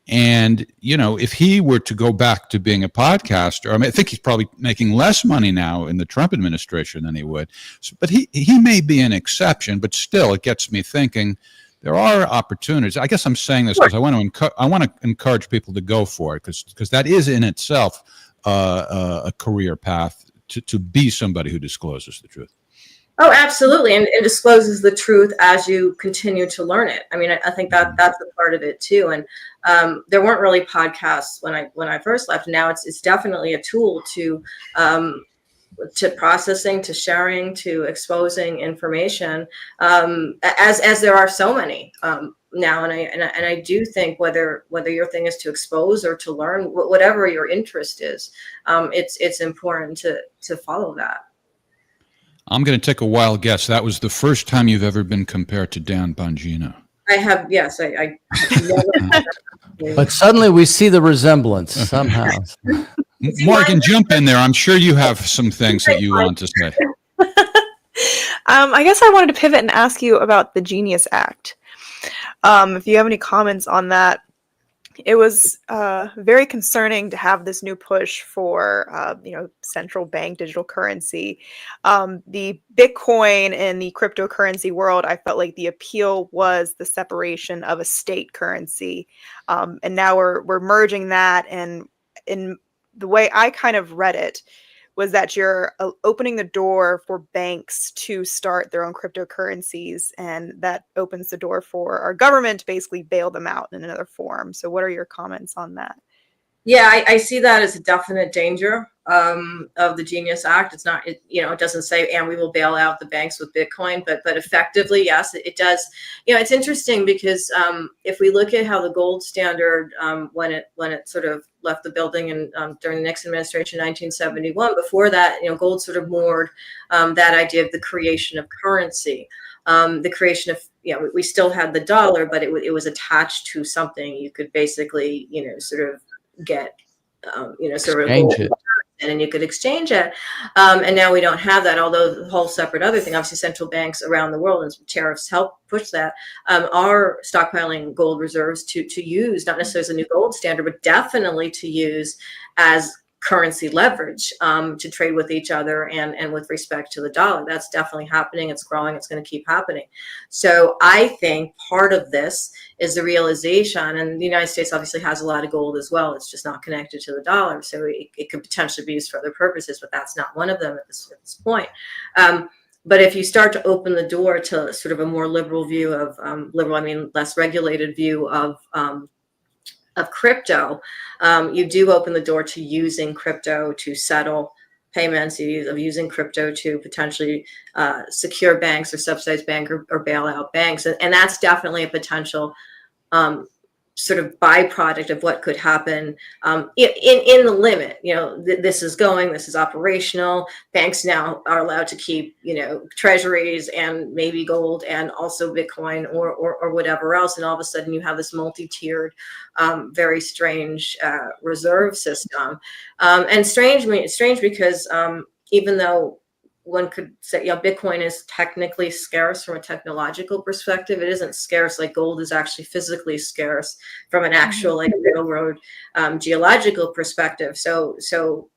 And, if he were to go back to being a podcaster, I think he's probably making less money now in the Trump administration than he would. But he may be an exception, but still it gets me thinking there are opportunities. I guess I'm saying this because I want to encourage people to go for it, because that is in itself a career path to be somebody who discloses the truth. Oh, absolutely. And discloses the truth as you continue to learn it. I mean, I think that's a part of it too. And there weren't really podcasts when I first left. Now it's definitely a tool to processing, to sharing, to exposing information, as there are so many now. And I do think whether your thing is to expose or to learn, whatever your interest is, it's important to follow that. I'm going to take a wild guess. That was the first time you've ever been compared to Dan Bongino. I have, yes. I never. But suddenly we see the resemblance somehow. Morgan, jump in there. I'm sure you have some things that you want to say. I guess I wanted to pivot and ask you about the Genius Act. If you have any comments on that. It was very concerning to have this new push for, central bank digital currency. The Bitcoin and the cryptocurrency world, I felt like the appeal was the separation of a state currency. And now we're merging that. And in the way I kind of read it was that you're opening the door for banks to start their own cryptocurrencies, and that opens the door for our government to basically bail them out in another form. So what are your comments on that? Yeah, I see that as a definite danger of the Genius Act. It's not, it doesn't say, and we will bail out the banks with Bitcoin, but effectively, yes, it does. It's interesting because if we look at how the gold standard, when it sort of left the building and during the Nixon administration, 1971, before that, gold sort of moored that idea of the creation of currency. The creation of, we still had the dollar, but it was attached to something. You could basically, sort of get, sort of exchange it. And you could exchange it. And now we don't have that, although the whole separate other thing, obviously central banks around the world, and tariffs help push that, are stockpiling gold reserves to use, not necessarily as a new gold standard, but definitely to use as currency leverage to trade with each other and with respect to the dollar. That's definitely happening. It's growing. It's going to keep happening. So I think part of this is the realization, and the United States obviously has a lot of gold as well. It's just not connected to the dollar. So it could potentially be used for other purposes, but that's not one of them at this point. But if you start to open the door to sort of a more liberal view of less regulated view of crypto, you do open the door to using crypto to settle payments, of using crypto to potentially secure banks or subsidize bank or bail out banks. And that's definitely a potential sort of byproduct of what could happen in the limit. This is operational. Banks now are allowed to keep, treasuries and maybe gold and also Bitcoin or whatever else. And all of a sudden you have this multi-tiered, very strange reserve system. And strange because even though one could say, Bitcoin is technically scarce from a technological perspective. It isn't scarce like gold is actually physically scarce from an actual like railroad geological perspective. So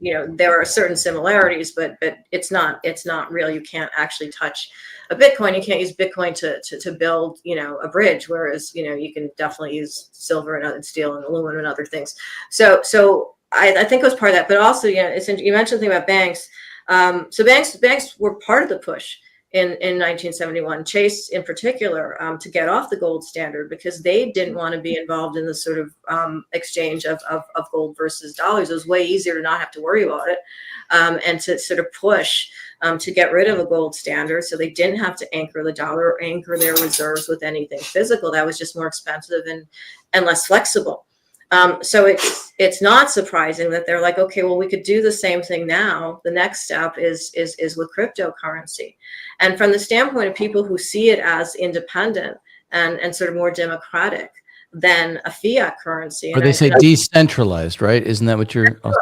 there are certain similarities, but it's not real. You can't actually touch a Bitcoin. You can't use Bitcoin to build a bridge, whereas you can definitely use silver and steel and aluminum and other things. So I think it was part of that, but also you mentioned the thing about banks. So banks were part of the push in 1971, Chase in particular, to get off the gold standard because they didn't want to be involved in the sort of exchange of gold versus dollars. It was way easier to not have to worry about it, and to sort of push to get rid of a gold standard, so they didn't have to anchor the dollar or anchor their reserves with anything physical. That was just more expensive and less flexible. So it's not surprising that they're like, okay, well, we could do the same thing now. The next step is with cryptocurrency. And from the standpoint of people who see it as independent and sort of more democratic than a fiat currency. Or they say decentralized, right? Isn't that what you're? Oh.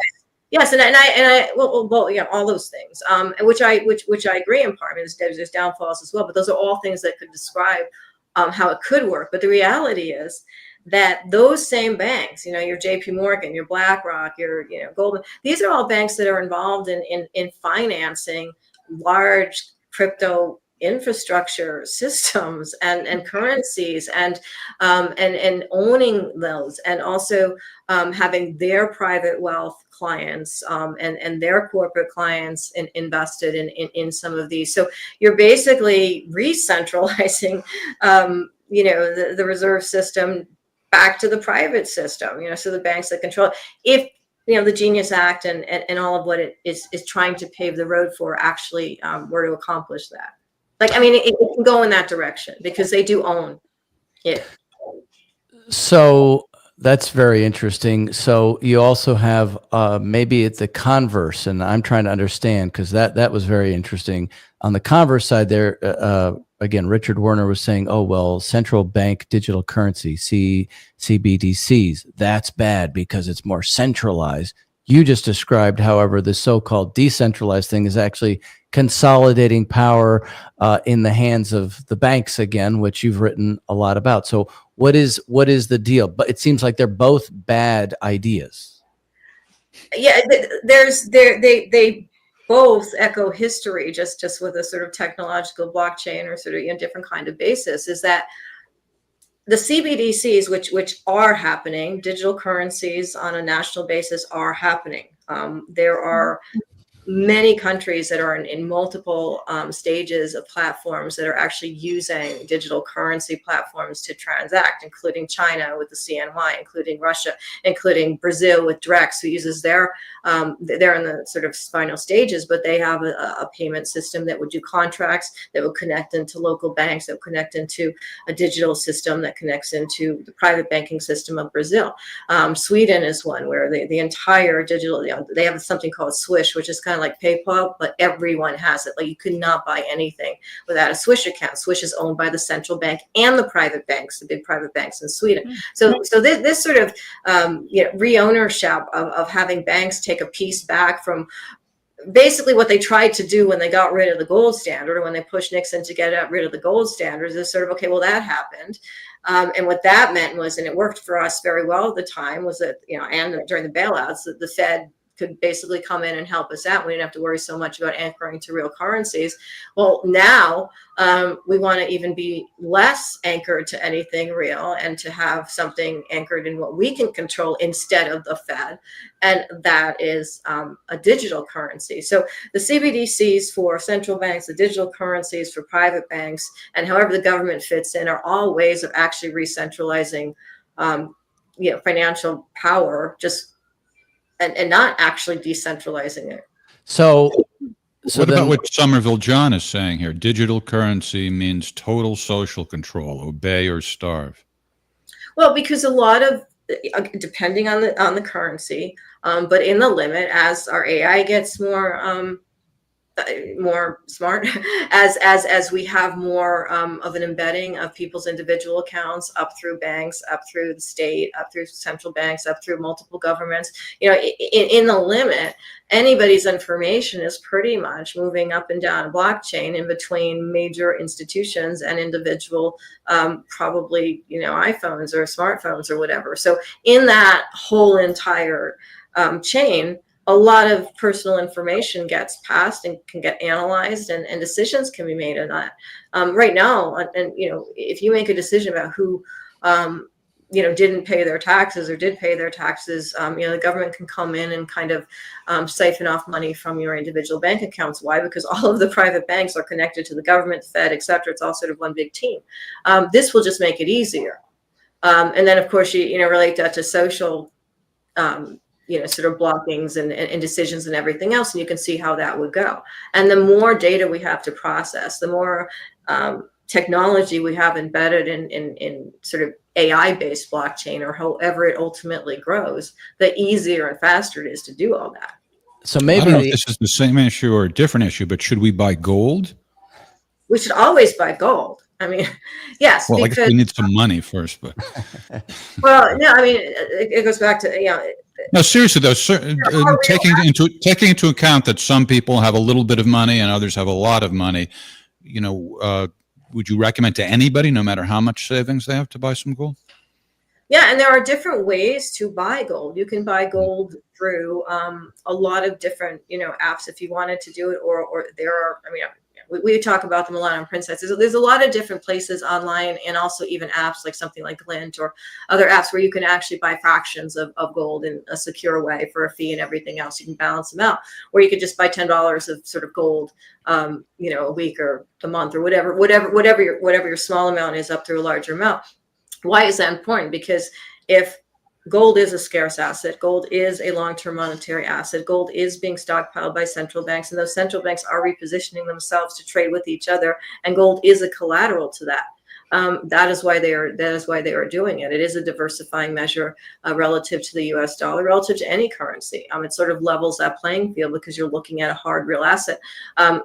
Yes, and I well, yeah, all those things, which I agree in part. I mean, there's downfalls as well, but those are all things that could describe how it could work. But the reality is that those same banks, your JP Morgan, your BlackRock, your Goldman, these are all banks that are involved in financing large crypto infrastructure systems and currencies and owning those, and also having their private wealth clients and their corporate clients invested in some of these. So you're basically re-centralizing the reserve system back to the private system, so the banks that control it. If the Genius Act and all of what it is trying to pave the road for actually were to accomplish that. Like, I mean, it can go in that direction because they do own it. So that's very interesting. So you also have maybe it's the converse, and I'm trying to understand because that was very interesting. On the converse side there, again, Richard Werner was saying, oh, well, central bank digital currency, CBDCs, that's bad because it's more centralized. You just described, however, the so-called decentralized thing is actually consolidating power in the hands of the banks again, which you've written a lot about. So what is the deal? But it seems like they're both bad ideas. Yeah, they both echo history, just with a sort of technological blockchain or sort of different kind of basis. Is that the CBDCs, which are happening, digital currencies on a national basis are happening. There are many countries that are in multiple stages of platforms that are actually using digital currency platforms to transact, including China with the CNY, including Russia, including Brazil with Drex, who uses they're in the sort of final stages, but they have a payment system that would do contracts, that would connect into local banks, that would connect into a digital system that connects into the private banking system of Brazil. Sweden is one where the entire digital, they have something called Swish, which is kind of like PayPal, but everyone has it. Like, you could not buy anything without a Swish account. Swish is owned by the central bank and the private banks, the big private banks in Sweden. So this sort of re-ownership of having banks take a piece back from basically what they tried to do when they got rid of the gold standard, or when they pushed Nixon to get rid of the gold standards, is sort of, okay, well, that happened. And what that meant was, and it worked for us very well at the time, was that, and during the bailouts, that the Fed could basically come in and help us out. We didn't have to worry so much about anchoring to real currencies. Well, now we want to even be less anchored to anything real and to have something anchored in what we can control instead of the Fed. And that is a digital currency. So the CBDCs for central banks, the digital currencies for private banks, and however the government fits in, are all ways of actually re-centralizing financial power, just and not actually decentralizing it. So what about what Somerville John is saying here? Digital currency means total social control, obey or starve. Well, because a lot of, depending on the currency, but in the limit, as our AI gets more more smart as we have more of an embedding of people's individual accounts up through banks, up through the state, up through central banks, up through multiple governments. In the limit, anybody's information is pretty much moving up and down a blockchain in between major institutions and individual, probably iPhones or smartphones or whatever. So in that whole entire chain, a lot of personal information gets passed and can get analyzed, and decisions can be made on that. Right now, and if you make a decision about who didn't pay their taxes or did pay their taxes, the government can come in and kind of siphon off money from your individual bank accounts. Why? Because all of the private banks are connected to the government, Fed, et cetera. It's all sort of one big team. This will just make it easier. And then, of course, you relate that to social sort of blockings and decisions and everything else, and you can see how that would go. And the more data we have to process, the more technology we have embedded in sort of AI-based blockchain, or however it ultimately grows, the easier and faster it is to do all that. So I maybe don't know if this is the same issue or a different issue, but should we buy gold? We should always buy gold. I mean, yes, Well, I because guess we need some money first, but well, no, I mean, it goes back to no, seriously though, taking into account that some people have a little bit of money and others have a lot of money, would you recommend to anybody, no matter how much savings they have, to buy some gold? Yeah, and there are different ways to buy gold. You can buy gold through a lot of different, apps if you wanted to do it, or there are, we talk about them a lot on Princess. There's a lot of different places online, and also even apps like something like Glint or other apps where you can actually buy fractions of gold in a secure way for a fee and everything else. You can balance them out, or you could just buy $10 of sort of gold, a week or a month or whatever your small amount is up through a larger amount. Why is that important? Because if gold is a scarce asset, gold is a long-term monetary asset, gold is being stockpiled by central banks, and those central banks are repositioning themselves to trade with each other, and gold is a collateral to that. That is why they are doing it. It is a diversifying measure relative to the U.S. dollar, relative to any currency. It sort of levels that playing field because you're looking at a hard real asset.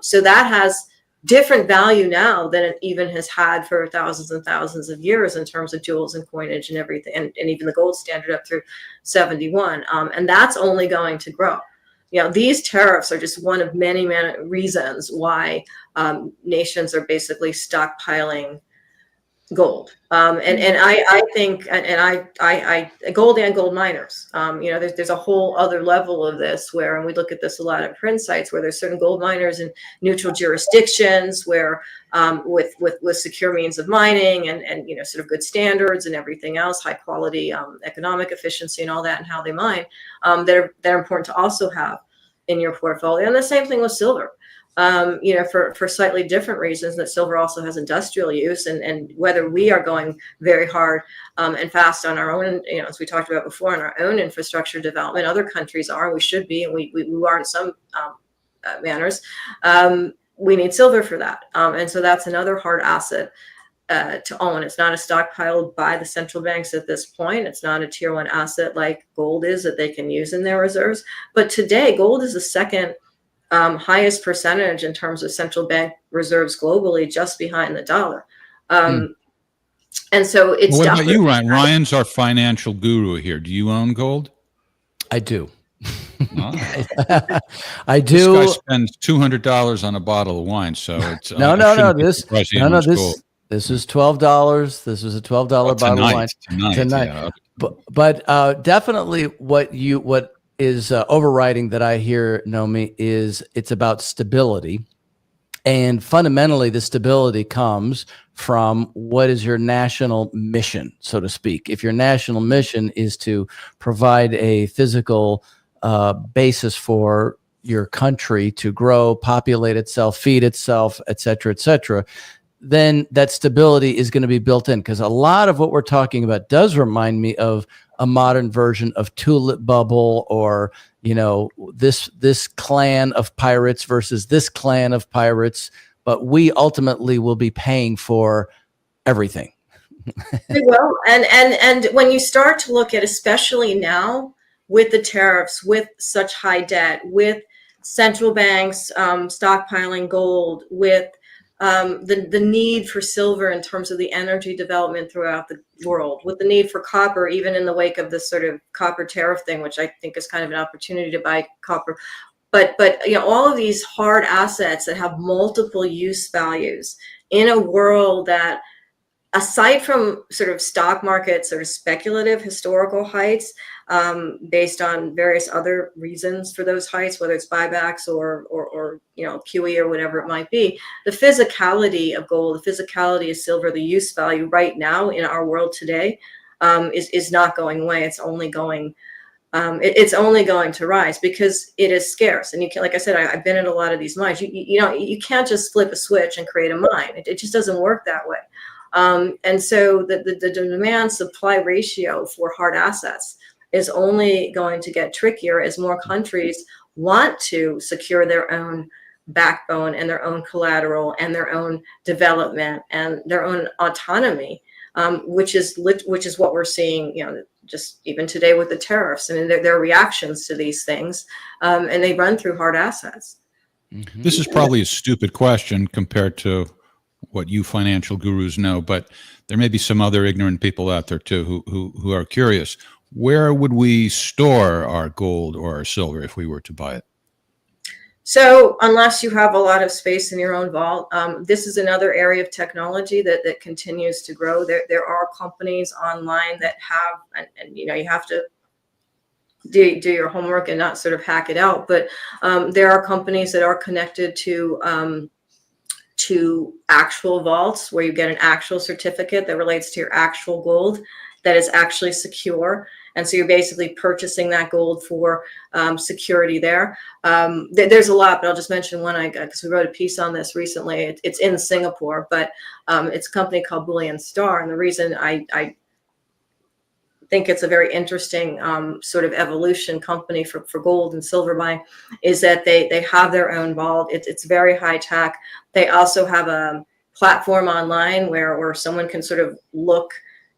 So that has different value now than it even has had for thousands and thousands of years in terms of jewels and coinage and everything, and even the gold standard up through 71. And that's only going to grow. These tariffs are just one of many, many reasons why nations are basically stockpiling gold. And I think, and I gold and gold miners, there's a whole other level of this where, and we look at this a lot at Print Sites, where there's certain gold miners in neutral jurisdictions where with secure means of mining and sort of good standards and everything else, high quality economic efficiency and all that, and how they mine, that are important to also have in your portfolio. And the same thing with silver. For slightly different reasons, that silver also has industrial use, and whether we are going very hard and fast on our own, as we talked about before, on our own infrastructure development, other countries are, we should be, and we are in some manners. We need silver for that. And so that's another hard asset to own. It's not a stockpile by the central banks at this point. It's not a tier 1 asset like gold is that they can use in their reserves. But today, gold is the second highest percentage in terms of central bank reserves globally, just behind the dollar. And so it's. What about you, Ryan? Ryan's our financial guru here. Do you own gold? I do. Oh. I do. This guy spends $200 on a bottle of wine, so it's no. This is $12. This is a $12 bottle of wine tonight. Yeah. But definitely what is overriding that I hear, Nomi, is it's about stability. And fundamentally, the stability comes from what is your national mission, so to speak. If your national mission is to provide a physical basis for your country to grow, populate itself, feed itself, et cetera, then that stability is going to be built in. Because a lot of what we're talking about does remind me of a modern version of Tulip Bubble, or this clan of pirates versus this clan of pirates, but we ultimately will be paying for everything. We will, and when you start to look at, especially now with the tariffs, with such high debt, with central banks stockpiling gold, with the need for silver in terms of the energy development throughout the world, with the need for copper, even in the wake of this sort of copper tariff thing, which I think is kind of an opportunity to buy copper. But all of these hard assets that have multiple use values in a world that, aside from sort of stock market sort of speculative historical heights, based on various other reasons for those heights, whether it's buybacks or QE or whatever it might be, the physicality of gold, the physicality of silver, the use value right now in our world today is not going away. It's only going to rise because it is scarce. And you can, like I said, I've been in a lot of these mines. You can't just flip a switch and create a mine. It just doesn't work that way. And so the demand supply ratio for hard assets is only going to get trickier as more countries want to secure their own backbone and their own collateral and their own development and their own autonomy, which is what we're seeing, just even today with the tariffs. I mean, there are reactions to these things, and they run through hard assets. This is probably a stupid question compared to what you financial gurus know, but there may be some other ignorant people out there too who are curious. Where would we store our gold or our silver if we were to buy it? So unless you have a lot of space in your own vault, this is another area of technology that continues to grow. There are companies online that have, and you have to do your homework and not sort of hack it out. But there are companies that are connected to actual vaults where you get an actual certificate that relates to your actual gold that is actually secure. And so you're basically purchasing that gold for security there. There's a lot, but I'll just mention one because we wrote a piece on this recently. It's in Singapore, but it's a company called Bullion Star. And the reason I think it's a very interesting sort of evolution company for gold and silver buying is that they have their own vault. It's very high tech. They also have a platform online where someone can sort of look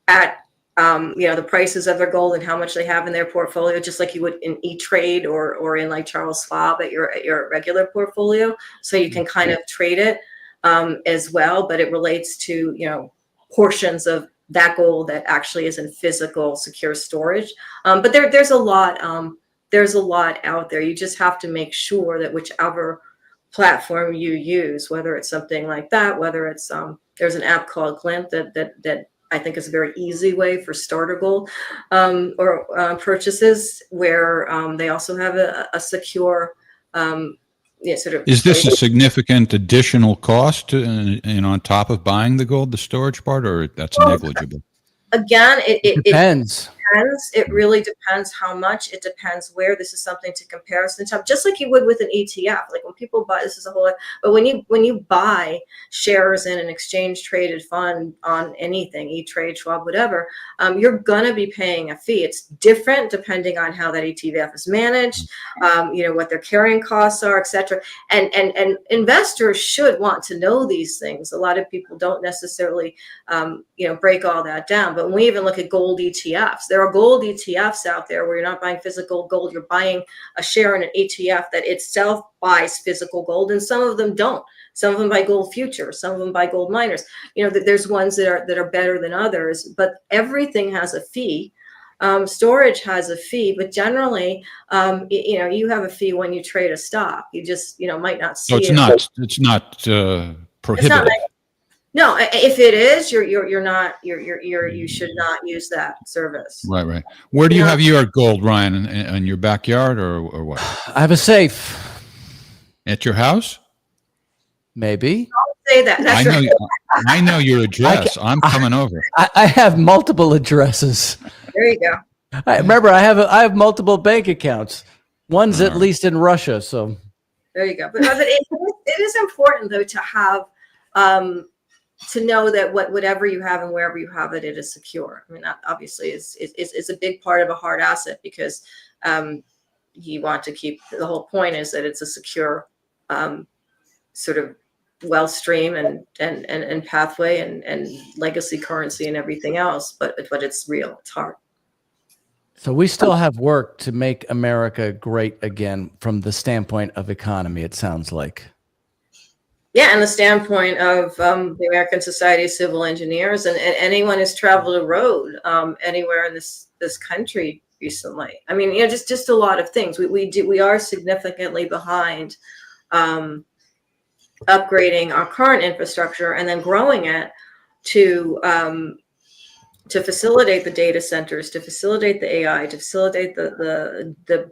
at the prices of their gold and how much they have in their portfolio, just like you would in E-Trade or in like Charles Schwab at your regular portfolio. So you can kind of trade it as well, but it relates to, portions of that gold that actually is in physical secure storage. But there's a lot out there. You just have to make sure that whichever platform you use, whether it's something like that, whether it's there's an app called Glint that I think is a very easy way for starter gold or purchases, where they also have a secure sort of. Is this a significant additional cost on top of buying the gold, the storage part, or that's negligible? Again, it depends. It really depends how much. It depends where. This is something to comparison to, just like you would with an ETF. Like when people buy, this is a whole lot. But when you buy shares in an exchange traded fund on anything, E-Trade, Schwab, whatever, you're gonna be paying a fee. It's different depending on how that ETF is managed, what their carrying costs are, etc. And investors should want to know these things. A lot of people don't necessarily, break all that down. But when we even look at gold ETFs, there are gold ETFs out there where you're not buying physical gold, you're buying a share in an ETF that itself buys physical gold, and some of them don't. Some of them buy gold futures, some of them buy gold miners. There's ones that are better than others, but everything has a fee. Storage has a fee, but generally, you have a fee when you trade a stock. You just, might not see it. It's not prohibitive. No, if it is, you should not use that service. Right. Where do you have your gold, Ryan? In your backyard or what? I have a safe. At your house? Maybe. Don't say that. That's I know your address. I'm coming over. I have multiple addresses. There you go. Remember, I have multiple bank accounts. One's at least in Russia. So there you go. But it is important though to have. To know that whatever you have and wherever you have it, it is secure. I mean, that obviously is a big part of a hard asset because you want to keep. The whole point is that it's a secure sort of wealth stream and pathway and legacy currency and everything else. But it's real. It's hard. So we still have work to make America great again from the standpoint of economy, it sounds like. Yeah, and the standpoint of the American Society of Civil Engineers and anyone who's traveled a road anywhere in this country recently. I mean, just a lot of things. We are significantly behind upgrading our current infrastructure and then growing it to facilitate the data centers, to facilitate the AI, to facilitate the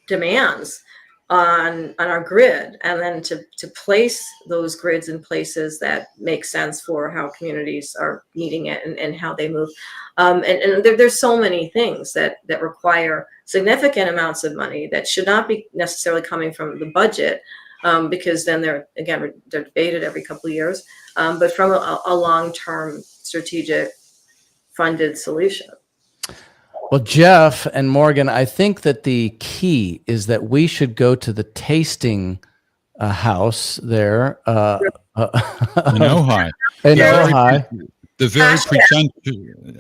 demands on our grid, and then to place those grids in places that make sense for how communities are needing it and how they move. And there's so many things that require significant amounts of money that should not be necessarily coming from the budget, because then they're debated every couple of years, but from a long-term strategic funded solution. Well, Jeff and Morgan, I think that the key is that we should go to the tasting house there in Ojai. in Ojai. The very pretentious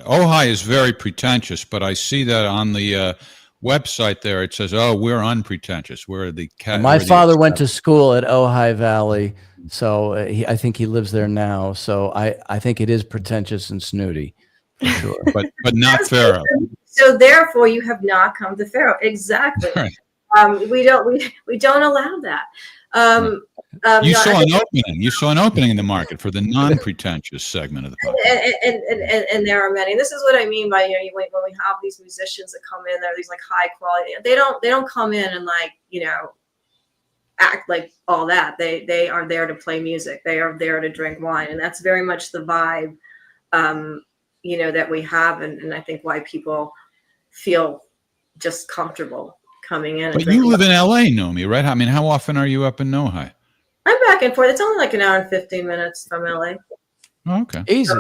Ojai is very pretentious, but I see that on the website there it says, "Oh, we're unpretentious. We're the cat." My father went to school at Ojai Valley, so I think he lives there now. So I think it is pretentious and snooty, for sure. but not Pharaoh. So therefore, you have not come to Pharaoh. Exactly. Right. We don't allow that. You saw an opening. You saw an opening in the market for the non-pretentious segment of the podcast. And there are many. This is what I mean by when we have these musicians that come in, they're these like high quality. They don't come in and act like all that. They are there to play music. They are there to drink wine, and that's very much the vibe that we have, and I think why people feel just comfortable coming in. But you live in LA, Nomi, right? I mean, how often are you up in Ojai? I'm back and forth. It's only like an hour and 15 minutes from LA. Oh, okay. Easy.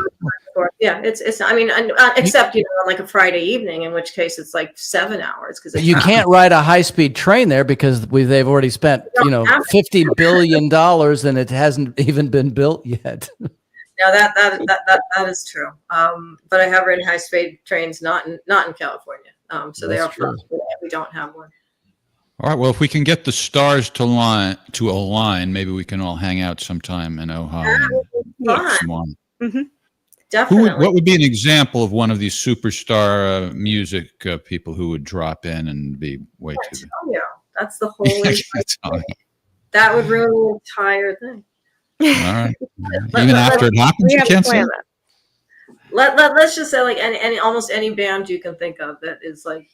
Yeah, it's. I mean, except on like a Friday evening, in which case it's like 7 hours because You can't ride a high-speed train there because they've already spent $50 billion and it hasn't even been built yet. No, that is true. But I have ridden high-speed trains, not in California. So they are fun. We don't have one. All right. Well, if we can get the stars to align, maybe we can all hang out sometime in Ojai. Mm-hmm. Definitely. What would be an example of one of these superstar music people who would drop in and be way too? That's the whole. That would ruin the entire thing. All right. Even after it happens, you can't say that. Let's just say like any almost any band you can think of that is like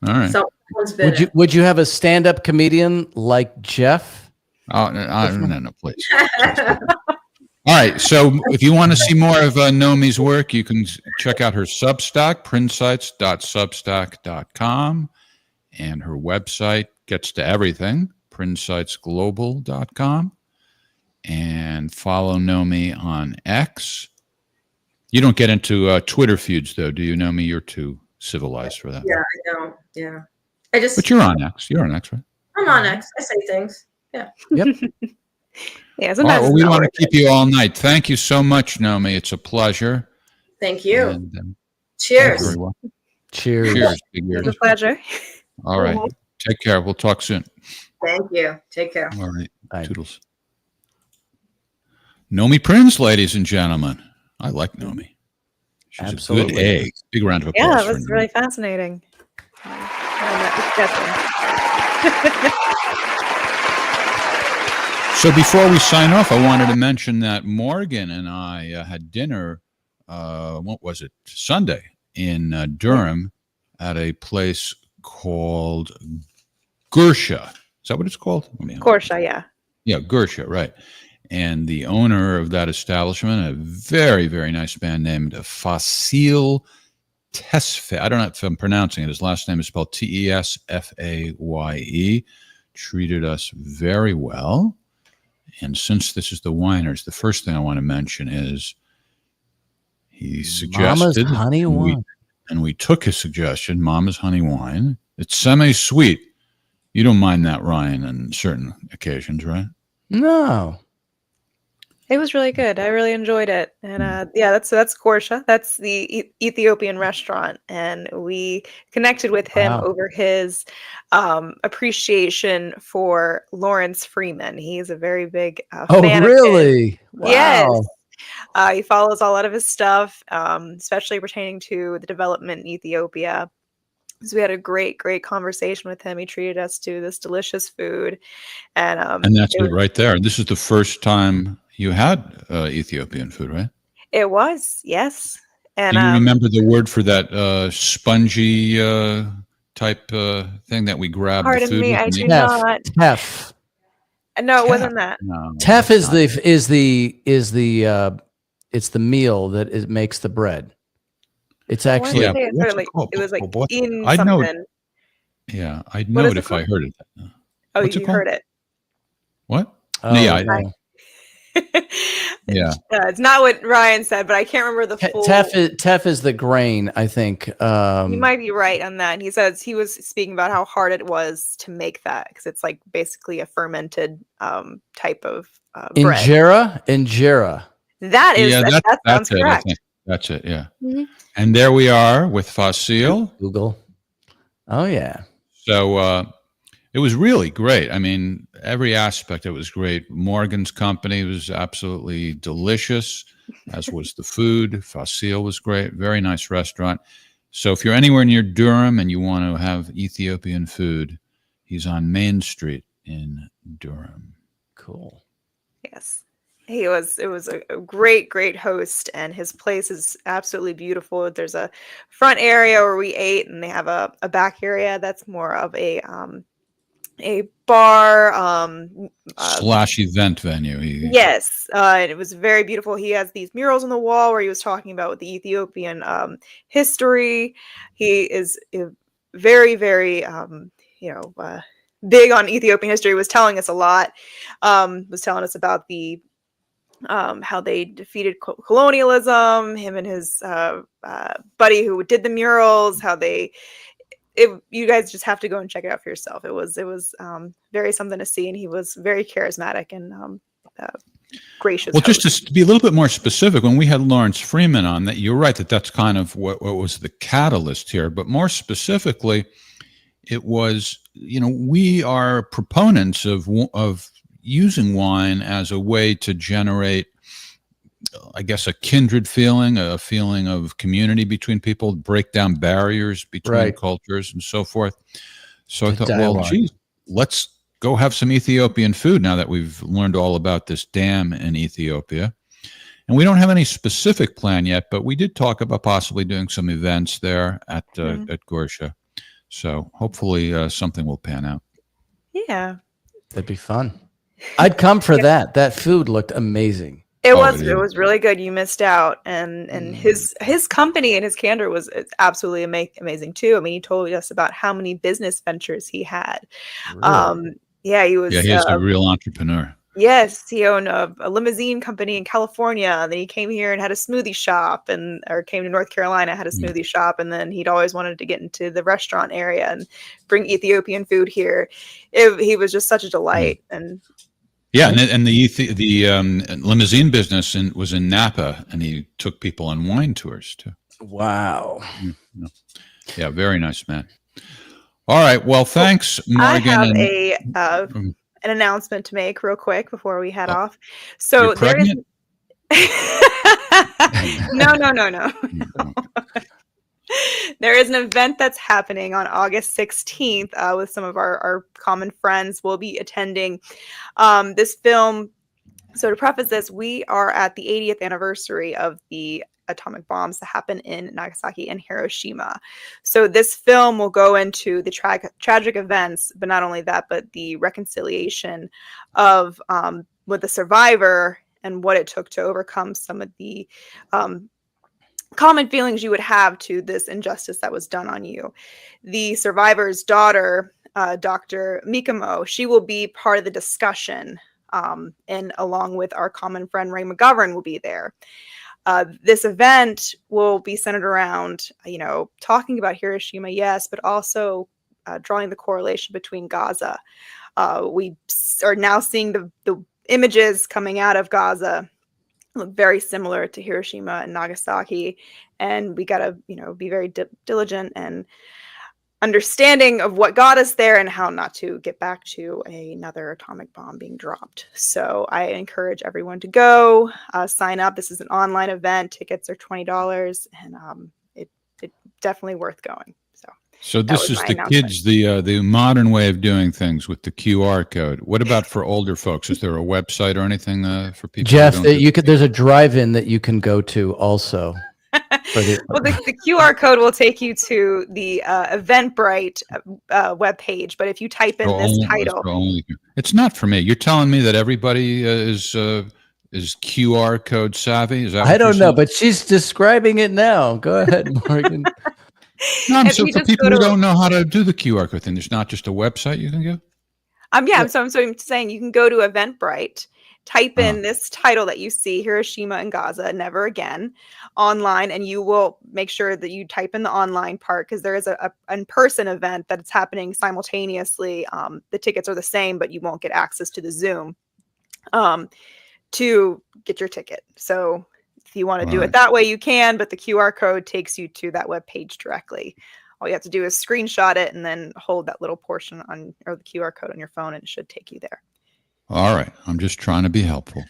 All right. Would you have a stand-up comedian like Jeff? Oh no, please. All right. So if you want to see more of Nomi's work, you can check out her Substack, prinsights.substack.com, and her website gets to everything, prinsightsglobal.com. And follow Nomi on X. You don't get into Twitter feuds, though, do you, Nomi? You're too civilized for that. Yeah, I don't. Yeah. But you're on X. You're on X, right? I'm on X. I say things. Yeah. Yep. Yeah. All right, well, we want to keep you all night. Thank you so much, Nomi. It's a pleasure. Thank you. And, cheers. Cheers. Cheers. It's a pleasure. All right. Take care. We'll talk soon. Thank you. Take care. All right. Bye. Toodles. Nomi Prinz, ladies and gentlemen. I like Nomi. She's Absolutely. a good egg. Big round of applause. Yeah, for that's Nomi. really fascinating. So before we sign off, I wanted to mention that Morgan and I had dinner, what was it, Sunday in Durham at a place called Gersha. Is that what it's called? Gersha, yeah. Yeah, Gersha, right. And the owner of that establishment, a very, very nice man named Fasil Tesfaye. I don't know if I'm pronouncing it. His last name is spelled Tesfaye. Treated us very well. And since this is the Winers, the first thing I want to mention is he suggested Mama's honey wine. And we took his suggestion, Mama's honey wine. It's semi-sweet. You don't mind that, Ryan, on certain occasions, right? No. It was really good. I really enjoyed it. And yeah, that's Gorsha. That's the Ethiopian restaurant. And we connected with him Wow. over his appreciation for Lawrence Freeman. He's a very big Oh, fan of his. really? Yes. Wow. He follows a lot of his stuff, especially pertaining to the development in Ethiopia. So we had a great conversation with him. He treated us to this delicious food. And that's it right there. This is the first time you had Ethiopian food, right? it was, yes. And Do you remember the word for that spongy type thing that we grabbed the pardon food me, with? I and do ate? not. Teff. No, it Teff. wasn't that. No, Teff that's is not- it's the meal that makes the bread. It's I wanna actually Yeah, say but it what's started it like called? it was like What- in I'd know it. something. Yeah, I'd What know is it it if I called? heard it. Oh, What's it you called? heard it. What? oh, Yeah, yeah. Yeah. It's not what Ryan said, but I can't remember the full. Teff is the grain, I think. You might be right on that. He says he was speaking about how hard it was to make that because it's like basically a fermented type of bread. Injera. That is Yeah, that sounds that's it. I correct. think that's it. Yeah. Mhm. And there we are with Facile. Google. Oh yeah. So it was really great. I mean, every aspect, it was great. Morgan's company was absolutely delicious, as was the food. Facile was great. Very nice restaurant. So if you're anywhere near Durham and you want to have Ethiopian food, he's on Main Street in Durham. Cool. Yes. It was a great host, and his place is absolutely beautiful. There's a front area where we ate, and they have a back area that's more of a bar / event venue. yes, and it was very beautiful. He has these murals on the wall where he was talking about the Ethiopian history. He is very big on Ethiopian history. Was telling us a lot. Was telling us about the how they defeated colonialism, him and his buddy who did the murals, how you guys just have to go and check it out for yourself. It was very something to see, and he was very charismatic and gracious. Well, host. just to be a little bit more specific, when we had Lawrence Freeman on, that you're right that's kind of what was the catalyst here. But more specifically, it was, we are proponents of using wine as a way to generate, I guess, a kindred feeling, a feeling of community between people, break down barriers between cultures and so forth. So I thought, well, geez, let's go have some Ethiopian food now that we've learned all about this dam in Ethiopia. And we don't have any specific plan yet, but we did talk about possibly doing some events there at Gorsha. So hopefully something will pan out. Yeah. That'd be fun. I'd come for that. That food looked amazing. It was really good. You missed out, and his company and his candor was absolutely amazing too. I mean, he told us about how many business ventures he had. Really? Yeah, he was. Yeah, he's a real entrepreneur. Yes, he owned a limousine company in California. Then he came here and had a smoothie shop, or came to North Carolina, had a smoothie shop, and then he'd always wanted to get into the restaurant area and bring Ethiopian food here. He was just such a delight, and. Yeah, and the limousine business was in Napa, and he took people on wine tours too. Wow. Yeah, very nice man. All right, well, thanks, Morgan. I have an announcement to make real quick before we head off. So you're pregnant? No. There is an event that's happening on August 16th with some of our common friends. We'll be attending this film. So to preface this, we are at the 80th anniversary of the atomic bombs that happened in Nagasaki and Hiroshima. So this film will go into the tragic events, but not only that, but the reconciliation of with the survivor and what it took to overcome some of the common feelings you would have to this injustice that was done on you. The survivor's daughter, Dr. Mikamo, she will be part of the discussion, and along with our common friend Ray McGovern will be there. This event will be centered around, talking about Hiroshima, yes, but also drawing the correlation between Gaza. We are now seeing the images coming out of Gaza look very similar to Hiroshima and Nagasaki, and we got to, be very diligent and understanding of what got us there and how not to get back to another atomic bomb being dropped. So I encourage everyone to go sign up. This is an online event. Tickets are $20, and it's definitely worth going. So this is the kids, the modern way of doing things with the QR code. What about for older folks? Is there a website or anything for people? Jeff, there's a drive-in that you can go to also. Well, the QR code will take you to the Eventbrite webpage, but if you type in this title, it's not for me. You're telling me that everybody is QR code savvy? Is that? I don't know, but she's describing it now. Go ahead, Morgan. No, so for people who don't know how to do the QR code thing, there's not just a website you can go? So I'm saying you can go to Eventbrite, type in this title that you see, Hiroshima and Gaza, Never Again, online, and you will make sure that you type in the online part, because there is a in-person event that's happening simultaneously. The tickets are the same, but you won't get access to the Zoom to get your ticket. So if you want to do it that way, you can, but the QR code takes you to that web page directly. All you have to do is screenshot it and then hold that little portion or the QR code on your phone, and it should take you there. All right. I'm just trying to be helpful.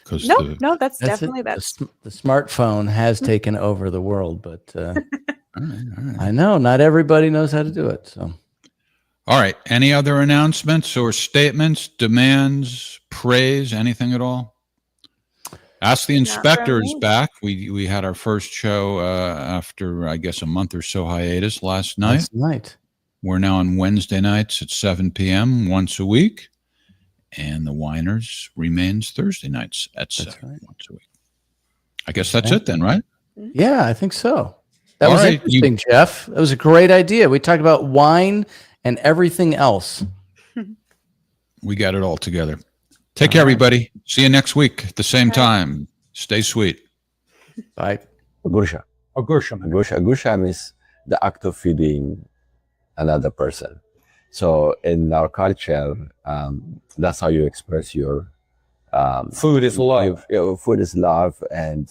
No, that's definitely the smartphone has taken over the world, but all right. I know not everybody knows how to do it. So, all right. Any other announcements or statements, demands, praise, anything at all? Ask the Inspector is back. We had our first show after, I guess, a month or so hiatus last night. We're now on Wednesday nights at 7 p.m. once a week. And the Whiners remains Thursday nights at 7 once a week. I guess that's it then, right? Yeah, I think so. That was interesting, Jeff. That was a great idea. We talked about wine and everything else. We got it all together. Take care, everybody. See you next week at the same time. Stay sweet. Bye. Agusha. Agusha means the act of feeding another person. So in our culture, that's how you express your food is love. Food is love, and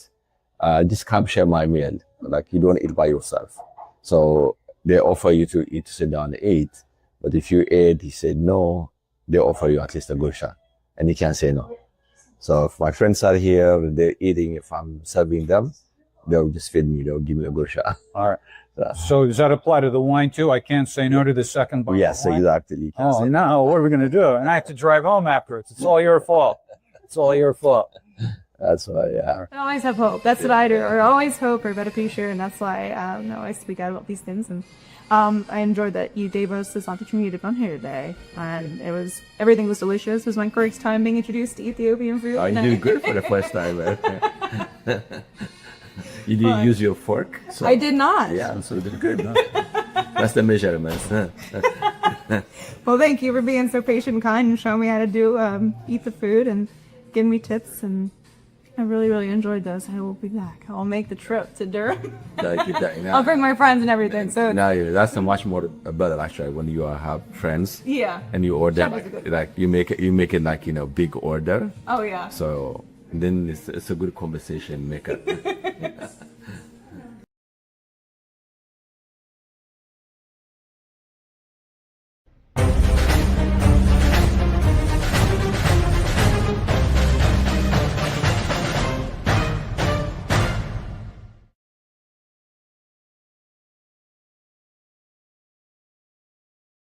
just come share my meal. Like, you don't eat by yourself. So they offer you to eat, to sit down and eat. But if you eat, he said no, they offer you at least a gusha. And you can't say no. So if my friends are here, they're eating, if I'm serving them, they'll just feed me. They'll give me a gusha. All right. So does that apply to the wine too? I can't say no to the second bottle. Yes, of wine? Exactly. Oh, no. What are we going to do? And I have to drive home afterwards. It's all your fault. It's all your fault. That's why, yeah. I always have hope. That's what I do. Or always hope, or better be sure. And that's why I always speak out about these things. And I enjoyed that you gave us this opportunity to come here today. And everything was delicious. It was my first time being introduced to Ethiopian food. Oh, you did good for the first time. You didn't use your fork? So. I did not. Yeah, so you did good. No? That's the measurements. Well, thank you for being so patient and kind and showing me how to eat the food and giving me tips. And I really, really enjoyed this. I will be back. I'll make the trip to Durham. I'll bring my friends and everything. So that's much more better actually when you have friends. Yeah. And you order like you make it like big order. Oh yeah. So then it's a good conversation maker.